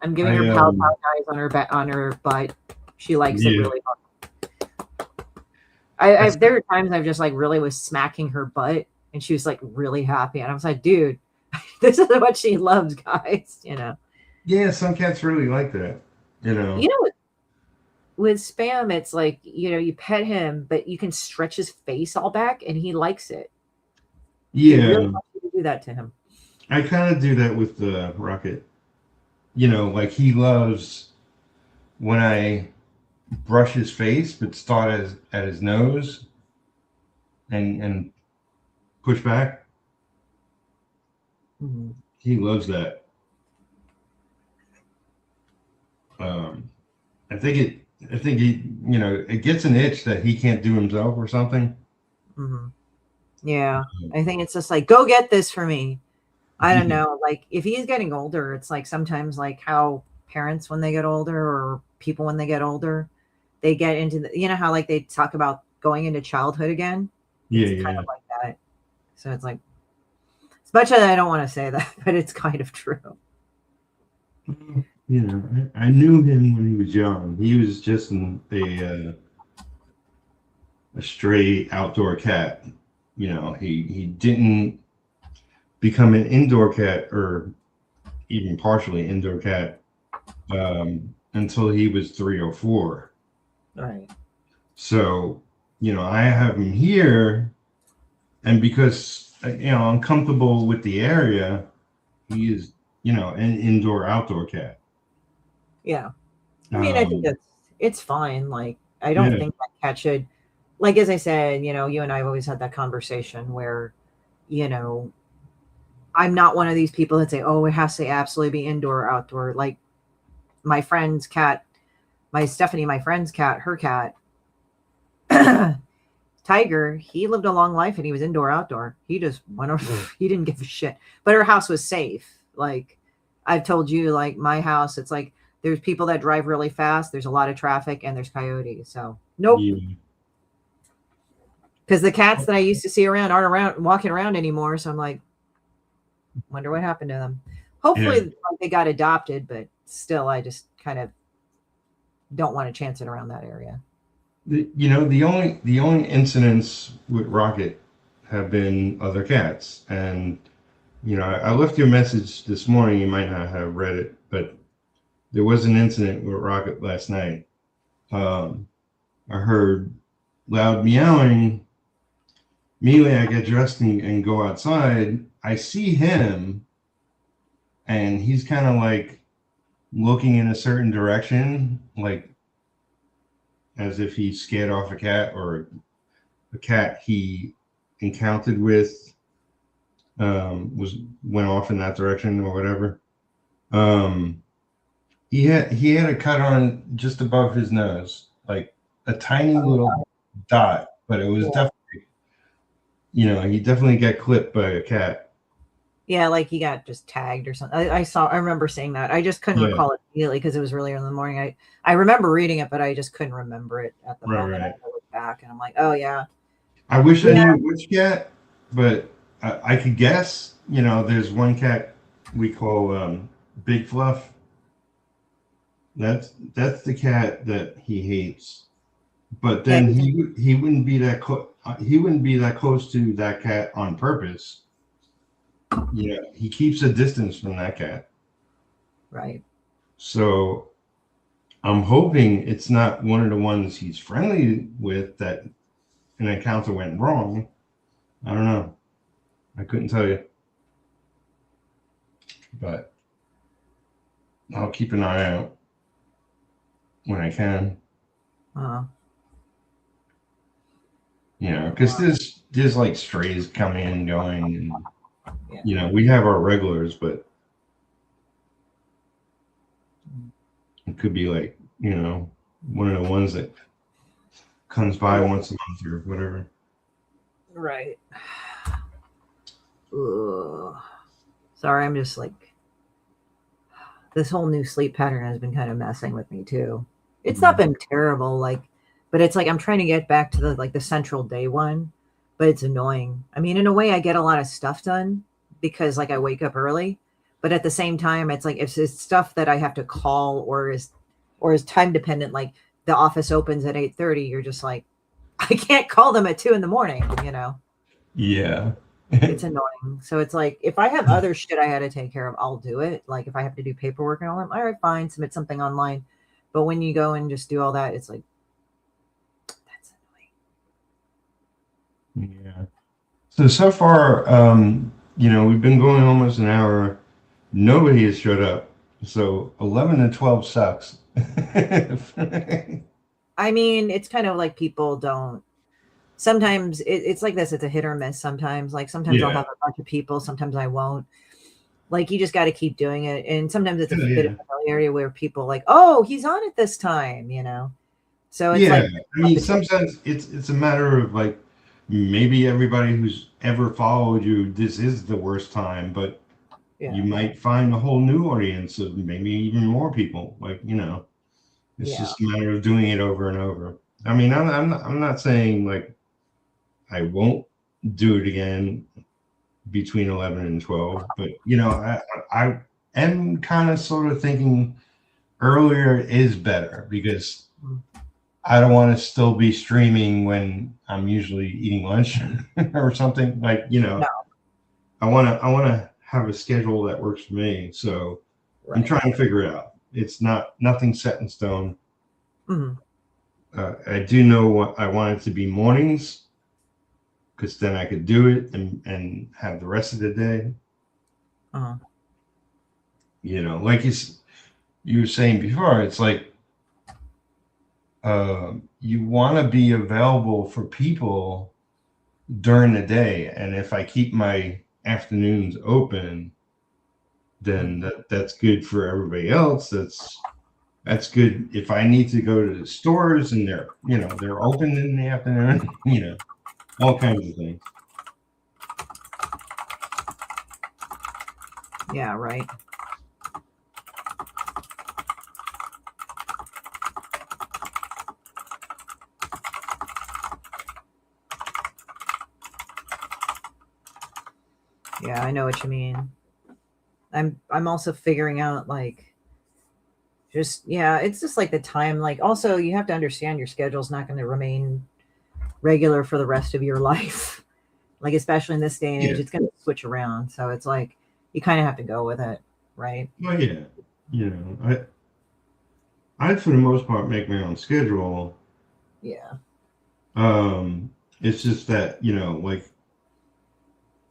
I'm giving her pow pow guys on her butt. She likes it really hard. There were times I've just like really was smacking her butt, and she was like really happy, and I was like, dude, this is what she loves, guys. You know. Yeah, some cats really like that. You know. With Spam, it's like, you pet him, but you can stretch his face all back, and he likes it. Yeah, he really wants you to do that to him. I kind of do that with the Rocket. You know, like he loves when I brush his face, but start at his nose and push back. Mm-hmm. He loves that. I think he, it gets an itch that he can't do himself or something. Mm-hmm. Yeah, I think it's just like, go get this for me. I don't know. Like, if he's getting older, it's like sometimes like how parents, when they get older, or people when they get older, they get into how like they talk about going into childhood again. It's kind of like that. So it's like, as much as I don't want to say that, but it's kind of true. You know, I knew him when he was young. He was just a stray outdoor cat. You know, he didn't become an indoor cat, or even partially indoor cat, until he was 3 or 4. Right. So, I have him here, and because I'm comfortable with the area, he is, an indoor outdoor cat. Yeah. I mean, I think it's fine. Like, I don't think that cat should, like, as I said, you and I have always had that conversation where, I'm not one of these people that say, oh, it has to absolutely be indoor or outdoor. Like, my friend's cat, my friend's cat, her cat, Tiger, he lived a long life and he was indoor, outdoor. He just went over, he didn't give a shit. But her house was safe. Like, I've told you, like, my house, it's like, there's people that drive really fast. There's a lot of traffic, and there's coyotes. So, nope. Because the cats that I used to see aren't walking around anymore. So I'm like, wonder what happened to them. Hopefully they got adopted, but still, I just kind of don't want to chance it around that area. The only incidents with Rocket have been other cats, and I left you a message this morning. You might not have read it, but there was an incident with Rocket last night. I heard loud meowing. Immediately, I get dressed and go outside. I see him, and he's kind of like looking in a certain direction, like as if he's scared off a cat, or a cat he encountered with went off in that direction or whatever. He had a cut on just above his nose, like a tiny little dot, but it was definitely you know, he definitely got clipped by a cat. Yeah, like he got just tagged or something. I remember seeing that. I just couldn't Yeah. recall it immediately because it was really early in the morning. I remember reading it, but I just couldn't remember it at the moment. Right. I look back and I'm like, oh yeah. I wish I Yeah. knew which cat, but I could guess. You know, there's one cat we call Big Fluff. That's the cat that he hates. But Yeah, then he wouldn't be that he wouldn't be that close to that cat on purpose. Yeah, he keeps a distance from that cat. right. So I'm hoping it's not one of the ones he's friendly with that an encounter went wrong. I don't know. I couldn't tell you. But I'll keep an eye out when I can. Uh-huh. You know, because there's like strays coming and going, and Yeah. you know, we have our regulars, but it could be like, you know, one of the ones that comes by once a month or whatever. Right. Ugh. Sorry, I'm just like, this whole new sleep pattern has been kind of messing with me too. It's not been terrible, like, but it's like I'm trying to get back to the central day one, but it's annoying. I mean, in a way, I get a lot of stuff done because like I wake up early, but at the same time, it's like if it's stuff that I have to call or is time dependent, like the office opens at 8:30, you're just like, I can't call them at 2 in the morning, you know. Yeah. It's annoying. So it's like if I have other shit I had to take care of, I'll do it. Like if I have to do paperwork and all that, all right, fine, submit something online. But when you go and just do all that, it's like that's annoying. Yeah. So far, you know, we've been going almost an hour. Nobody has showed up. So 11 and 12 sucks. I mean, it's kind of like people don't. Sometimes it's like this. It's a hit or miss. Sometimes, like sometimes I'll have a bunch of people. Sometimes I won't. Like you just got to keep doing it. And sometimes it's a bit of familiarity where people like, oh, he's on it this time, you know. So it's like, I mean, sometimes it's a matter of like maybe everybody who's ever followed you, this is the worst time, but you might find a whole new audience of maybe even more people. Like, you know, it's just a matter of doing it over and over. I mean, I'm not saying like I won't do it again between 11 and 12, but you know, I am kind of sort of thinking earlier is better because I don't want to still be streaming when I'm usually eating lunch or something. Like, you know, I want to have a schedule that works for me. So I'm trying to figure it out. It's nothing set in stone. I do know what I want it to be mornings, because then I could do it and have the rest of the day. You know, like you were saying before, it's like you want to be available for people during the day, and if I keep my afternoons open, then that's good for everybody else. That's good if I need to go to the stores and they're open in the afternoon, you know, all kinds of things. Yeah, right. Yeah, I know what you mean. I'm also figuring out like it's just like the time, like also you have to understand your schedule's not going to remain regular for the rest of your life. Like especially in this day and age, it's going to switch around. So it's like you kind of have to go with it, right? Well, yeah, you know, I for the most part make my own schedule. Yeah. It's just that, you know, like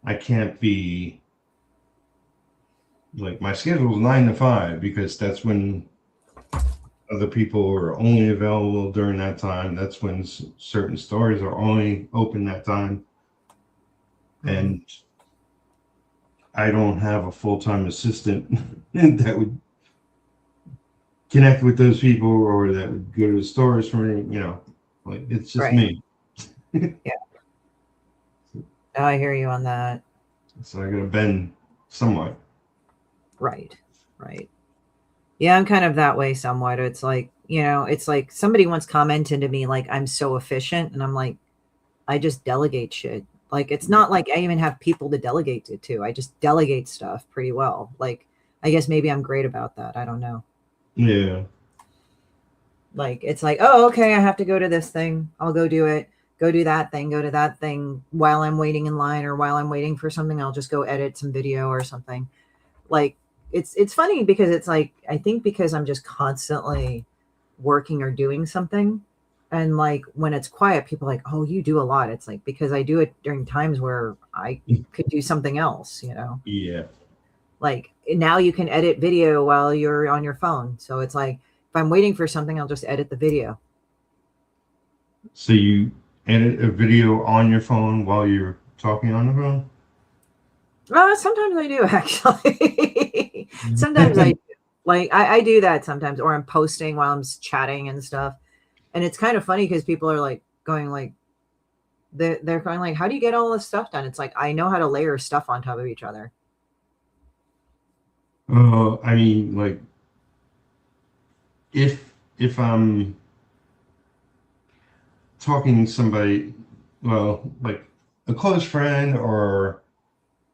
I can't be like my schedule is 9 to 5 because that's when other people are only available during that time. That's when certain stores are only open that time. And I don't have a full-time assistant that would connect with those people or that would go to the stores for me, you know, like it's just me. Yeah. Oh, I hear you on that. So I got to bend somewhat. Right. Yeah, I'm kind of that way somewhat. It's like, it's like somebody once commented to me, like, I'm so efficient. And I'm like, I just delegate shit. Like, it's not like I even have people to delegate it to. I just delegate stuff pretty well. Like, I guess maybe I'm great about that. I don't know. Yeah. Like, it's like, oh, okay, I have to go to this thing. I'll go do it. Go do that thing. Go to that thing while I'm waiting in line, or while I'm waiting for something. I'll just go edit some video or something. Like, it's funny because it's like, I think because I'm just constantly working or doing something, and like when it's quiet, people are like, oh, you do a lot. It's like, because I do it during times where I could do something else. Yeah. Like, now you can edit video while you're on your phone, so it's like, if I'm waiting for something, I'll just edit the video. So you edit a video on your phone while you're talking on the phone? Sometimes I do, actually. Sometimes I do. Like, I do that sometimes, or I'm posting while I'm chatting and stuff. And it's kind of funny because people are like going like, they're going like, how do you get all this stuff done? It's like, I know how to layer stuff on top of each other. I mean, like, if I'm talking to somebody, well, like a close friend or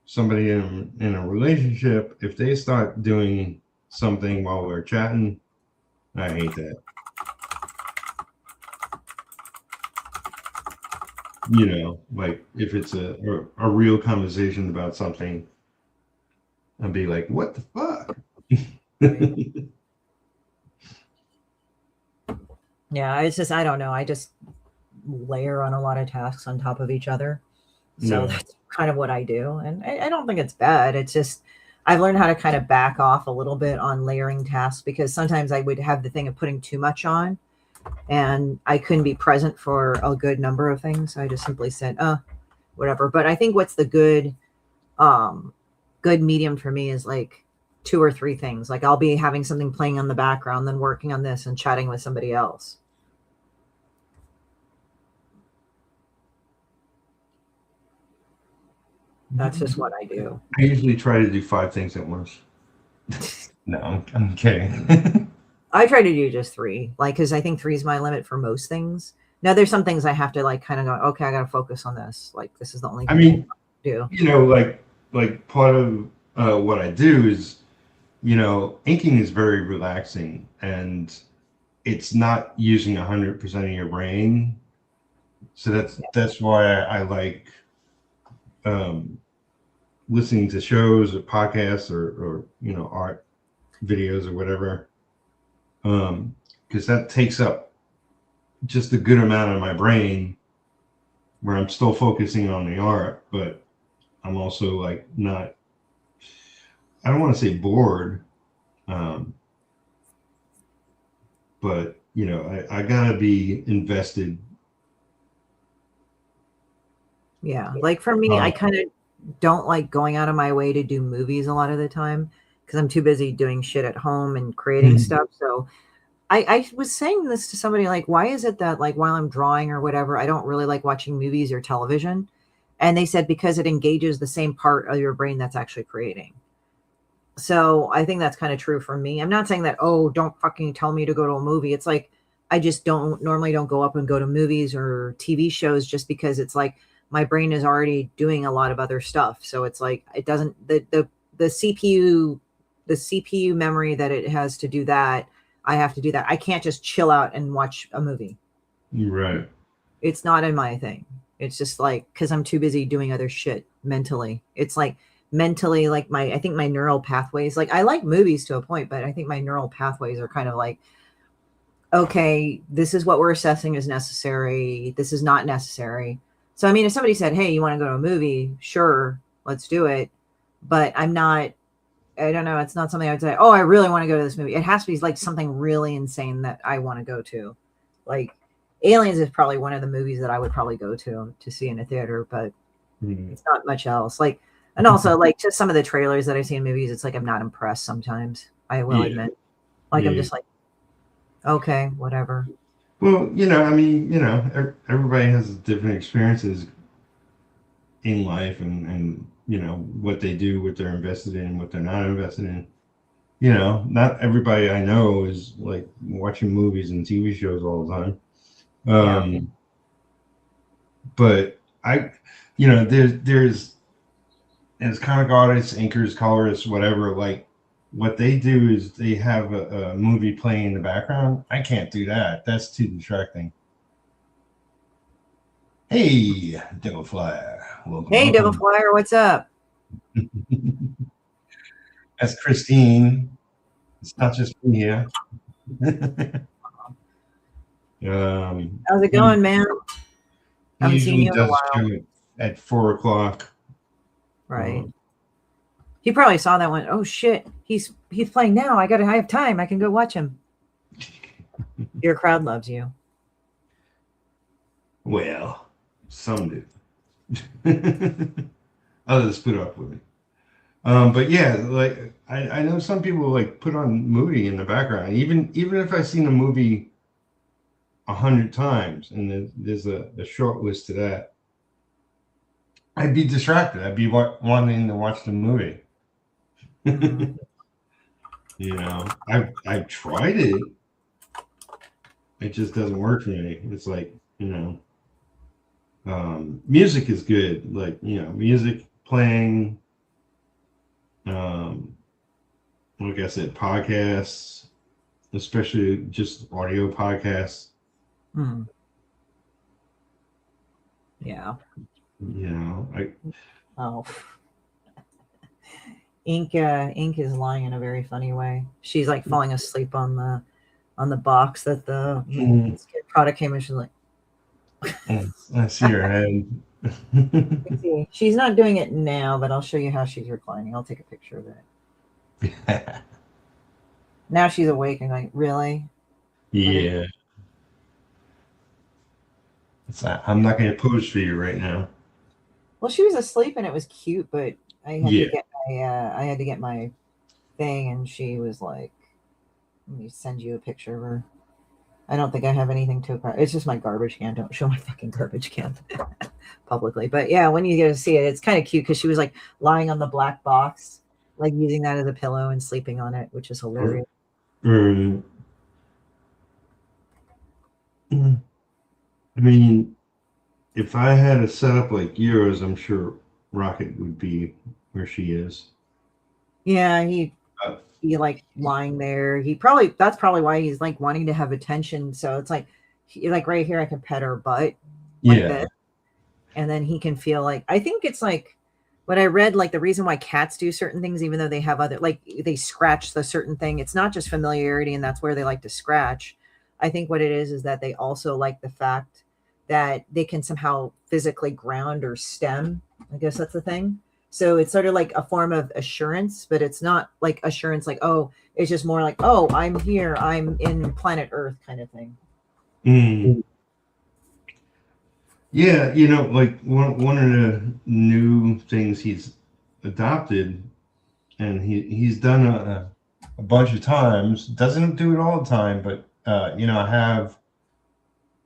somebody in a relationship, if they start doing something while we're chatting, I hate that. Like if it's a real conversation about something, I'd be like, what the fuck? Yeah, it's just, I don't know. I just layer on a lot of tasks on top of each other. So Yeah. that's kind of what I do. And I don't think it's bad. It's just, I've learned how to kind of back off a little bit on layering tasks, because sometimes I would have the thing of putting too much on and I couldn't be present for a good number of things. So I just simply said, whatever. But I think what's the good medium for me is like 2 or 3 things. Like, I'll be having something playing on the background, then working on this and chatting with somebody else. That's just what I do. I usually try to do 5 things at once. No, I'm kidding. I try to do just 3, like, because I think 3 is my limit for most things. Now, there's some things I have to like kind of go, okay, I got to focus on this. Like, this is the only thing I mean, I do. like part of what I do is, inking is very relaxing, and it's not using 100% of your brain. So that's why I like listening to shows or podcasts or art videos or whatever, because that takes up just a good amount of my brain, where I'm still focusing on the art, but I'm also like not, I don't want to say bored, but I gotta be invested. Yeah, like for me, I kind of don't like going out of my way to do movies a lot of the time, because I'm too busy doing shit at home and creating stuff. So I was saying this to somebody, like, why is it that, like, while I'm drawing or whatever, I don't really like watching movies or television? And they said because it engages the same part of your brain that's actually creating. So I think that's kind of true for me. I'm not saying that, oh, don't fucking tell me to go to a movie. It's like, I just normally don't go up and go to movies or TV shows, just because it's like my brain is already doing a lot of other stuff. So it's like, it doesn't, the CPU memory that it has to do that, I have to do that. I can't just chill out and watch a movie. Right. It's not in my thing. It's just like, because I'm too busy doing other shit mentally. It's like mentally, like I think my neural pathways, like, I like movies to a point, but I think my neural pathways are kind of like, okay, this is what we're assessing is necessary. This is not necessary. So, I mean, if somebody said, hey, you want to go to a movie? Sure, let's do it. But I don't know. It's not something I would say, oh, I really want to go to this movie. It has to be like something really insane that I want to go to. Like, Aliens is probably one of the movies that I would probably go to see in a theater, but it's not much else. Like, and also, like, just some of the trailers that I see in movies, it's like I'm not impressed sometimes, I will admit. Like, I'm just like, okay, whatever. Well, I mean, everybody has different experiences in life and you know what they do, what they're invested in, what they're not invested in. You know, not everybody I know is like watching movies and TV shows all the time. But I, you know, there's as comic artists, inkers, colorists, whatever, like what they do is they have a movie playing in the background. I can't do that. That's too distracting. Hey, Devil Flyer. Welcome. Hey, Devil Flyer, what's up? That's Christine. It's not just me here. How's it going, man? He usually does a show at 4 o'clock. Right. He probably saw that one. Oh shit, he's playing now. I have time. I can go watch him. Your crowd loves you. Well, some do. Others put up with it. But yeah, like I know some people like put on movie in the background. Even if I've seen a movie 100 times and there's a short list to that, I'd be distracted. I'd be wanting to watch the movie. You know, I've tried it. It just doesn't work for me. It's like, you know, music is good. Like, you know, music playing, like I said, podcasts, especially just audio podcasts. Yeah. You know, Ink is lying in a very funny way. She's like falling asleep on the box that the product came in. She's like, I see her head. She's not doing it now, but I'll show you how she's reclining. I'll take a picture of it. Now she's awake and like, really? Yeah. I'm not going to pose for you right now. Well, she was asleep and it was cute, but I had to get my thing, and she was like, "Let me send you a picture of her." I don't think I have anything to. It's just my garbage can. Don't show my fucking garbage can publicly. But yeah, when you get to see it, it's kind of cute because she was like lying on the black box, like using that as a pillow and sleeping on it, which is hilarious. I mean, if I had a setup like yours, I'm sure Rocket would be where she is. Yeah, he like lying there. That's probably why he's like wanting to have attention. So it's like right here, I can pet her butt like this, and then he can feel like, I think it's like what I read, like the reason why cats do certain things, even though they have other, like they scratch the certain thing. It's not just familiarity, and that's where they like to scratch. I think what it is that they also like the fact that they can somehow physically ground or stem. I guess that's the thing. So it's sort of like a form of assurance, but it's not like assurance like, oh, it's just more like, oh, I'm here, I'm in planet Earth kind of thing. Yeah, you know, like one of the new things he's adopted, and he's done a bunch of times, doesn't do it all the time, but you know, I have.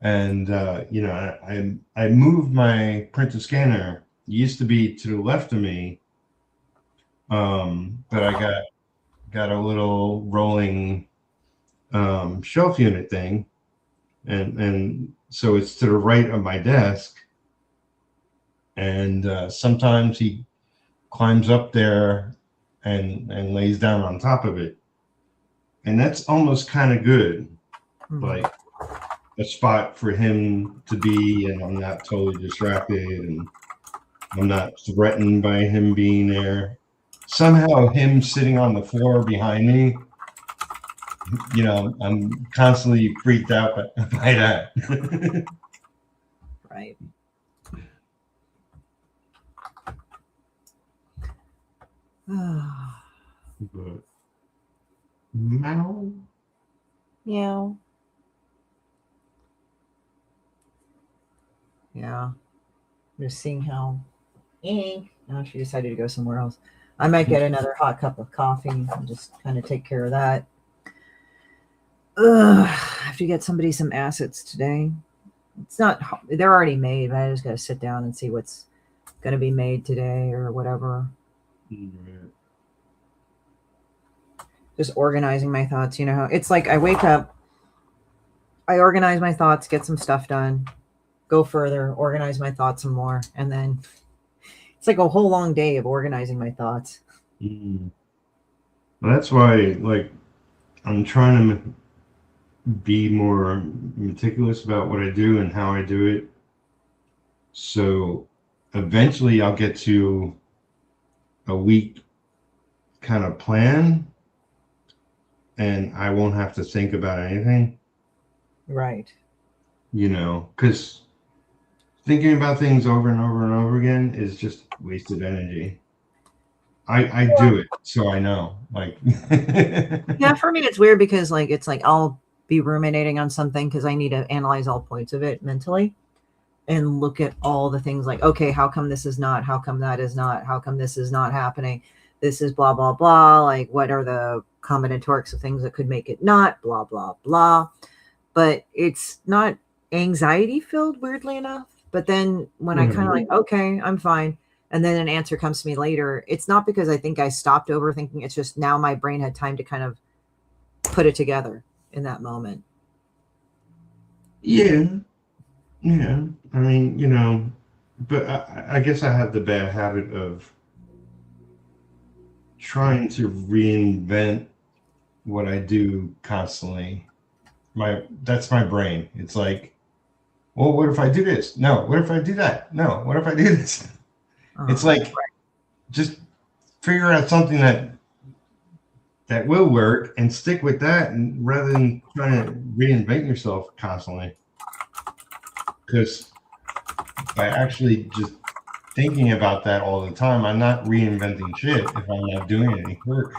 And you know, I moved my printer scanner. It used to be to the left of me, but I got a little rolling shelf unit thing, and so it's to the right of my desk. And sometimes he climbs up there and lays down on top of it, and that's almost kind of good, like a spot for him to be, and I'm not totally distracted, and I'm not threatened by him being there. Somehow him sitting on the floor behind me, you know, I'm constantly freaked out by that. Right. But, meow. Meow. Yeah. I'm just seeing how now she decided to go somewhere else. I might get another hot cup of coffee and just kind of take care of that. I have to get somebody some assets today. It's not, they're already made, but I just got to sit down and see what's going to be made today or whatever. Right. Just organizing my thoughts. You know, it's like I wake up, I organize my thoughts, get some stuff done, go further, organize my thoughts some more. And then it's like a whole long day of organizing my thoughts. Mm. Well, that's why, like, I'm trying to be more meticulous about what I do and how I do it. So eventually I'll get to a week kind of plan and I won't have to think about anything. Right. You know, because thinking about things over and over and over again is just wasted energy. I do it, so I know. Like, Yeah, for me it's weird because like it's like I'll be ruminating on something because I need to analyze all points of it mentally and look at all the things like, okay, how come this is not, how come that is not, how come this is not happening, this is blah blah blah, like what are the combinatorics of things that could make it not, blah blah blah. But it's not anxiety filled, weirdly enough. But then when I kind of like, okay, I'm fine, and then an answer comes to me later, it's not because I think I stopped overthinking, it's just now my brain had time to kind of put it together in that moment. yeah. I mean, you know, but I guess I have the bad habit of trying to reinvent what I do constantly. That's my brain. It's like, well, what if I do this? No. What if I do that? No. What if I do this? It's like, just figure out something that will work and stick with that, and rather than trying to reinvent yourself constantly. Because by actually just thinking about that all the time, I'm not reinventing shit if I'm not doing any work.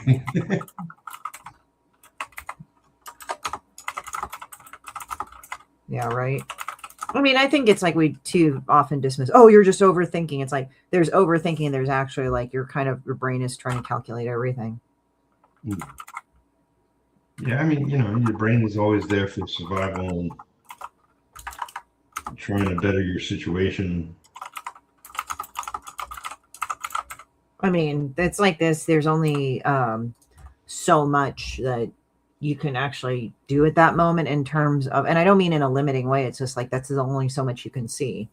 Yeah, right. I mean, I think it's like we too often dismiss, oh, you're just overthinking. It's like there's overthinking and there's actually like your brain is trying to calculate everything. Yeah, I mean, you know, your brain is always there for survival and trying to better your situation. I mean, it's like this. There's only so much that you can actually do at that moment in terms of, and I don't mean in a limiting way. It's just like that's only so much you can see.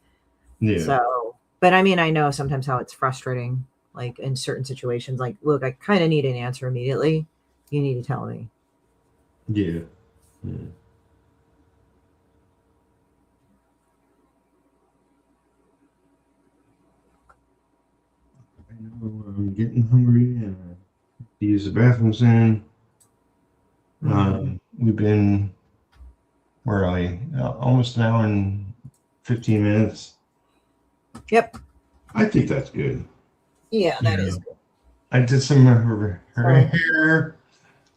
Yeah. So, but I mean, I know sometimes how it's frustrating, like in certain situations, like, look, I kind of need an answer immediately. You need to tell me. Yeah. I know I'm getting hungry and I have to use the bathroom soon. We've been, where are we? Almost an hour and 15 minutes. Yep. I think that's good. Yeah, that is good. I did some of her hair.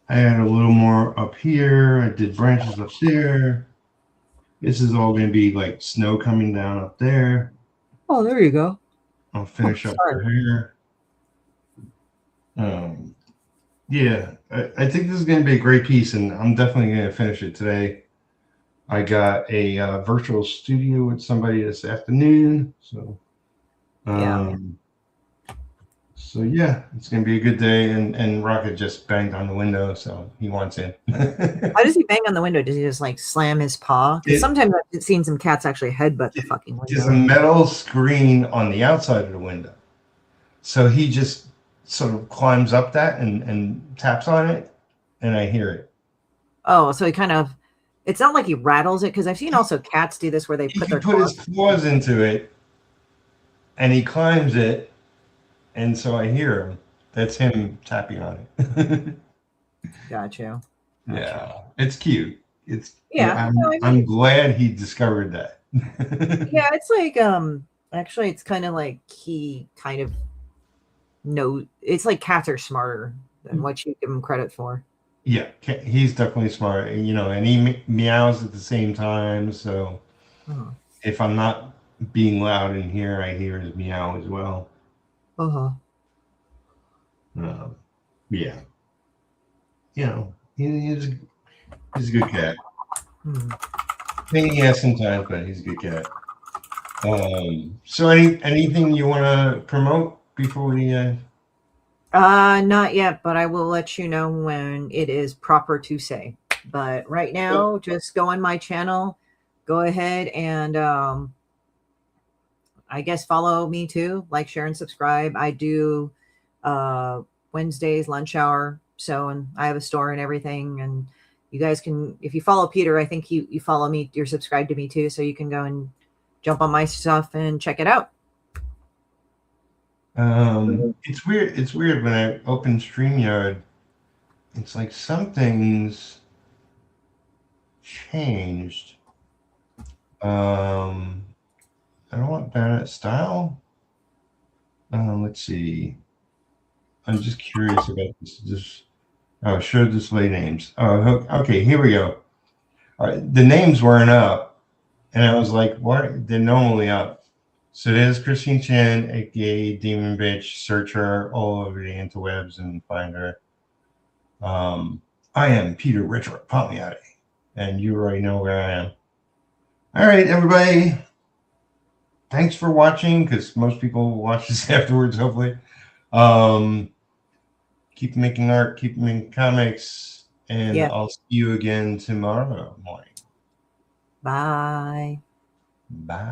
I had a little more up here. I did branches up there. This is all going to be like snow coming down up there. Oh, there you go. I'll finish up her hair. Yeah, I think this is going to be a great piece, and I'm definitely going to finish it today. I got a virtual studio with somebody this afternoon, so so yeah, it's going to be a good day. And Rocket just banged on the window, so he wants in. How does he bang on the window? Does he just like slam his paw? Because sometimes I've seen some cats actually headbutt the fucking window. There's a metal screen on the outside of the window, so he just sort of climbs up that and taps on it, and I hear it. Oh, so he kind of, it's not like he rattles it, because I've seen also cats do this where they put his claws into it and he climbs it, and so I hear him. That's him tapping on it. Gotcha. Yeah, it's cute. I'm glad he discovered that. Yeah, it's like actually it's kind of like he kind of knows. It's like cats are smarter than what you give him credit for. Yeah, he's definitely smart, you know, and he meows at the same time. So if I'm not being loud in here, I hear his meow as well. Yeah, you know, he's a good cat. Pain in the ass sometimes, but he's a good cat. So anything you want to promote before we? Not yet, but I will let you know when it is proper to say. But right now, just go on my channel. Go ahead and I guess follow me too. Like, share, and subscribe. I do Wednesdays lunch hour. So, and I have a store and everything. And you guys can, if you follow Peter, I think you follow me. You're subscribed to me too, so you can go and jump on my stuff and check it out. It's weird. It's weird when I open StreamYard. It's like something's changed. I don't want that style. Let's see. I'm just curious about this. Oh, show display names. Oh, okay. Here we go. All right, the names weren't up, and I was like, "What? They're normally up." So there's Christine Chan, aka Demon Bitch. Search her all over the interwebs and find her. I am Peter Richard Palmiotti, and you already know where I am. All right, everybody. Thanks for watching, because most people will watch this afterwards, hopefully. Keep making art, keep making comics, and I'll see you again tomorrow morning. Bye. Bye.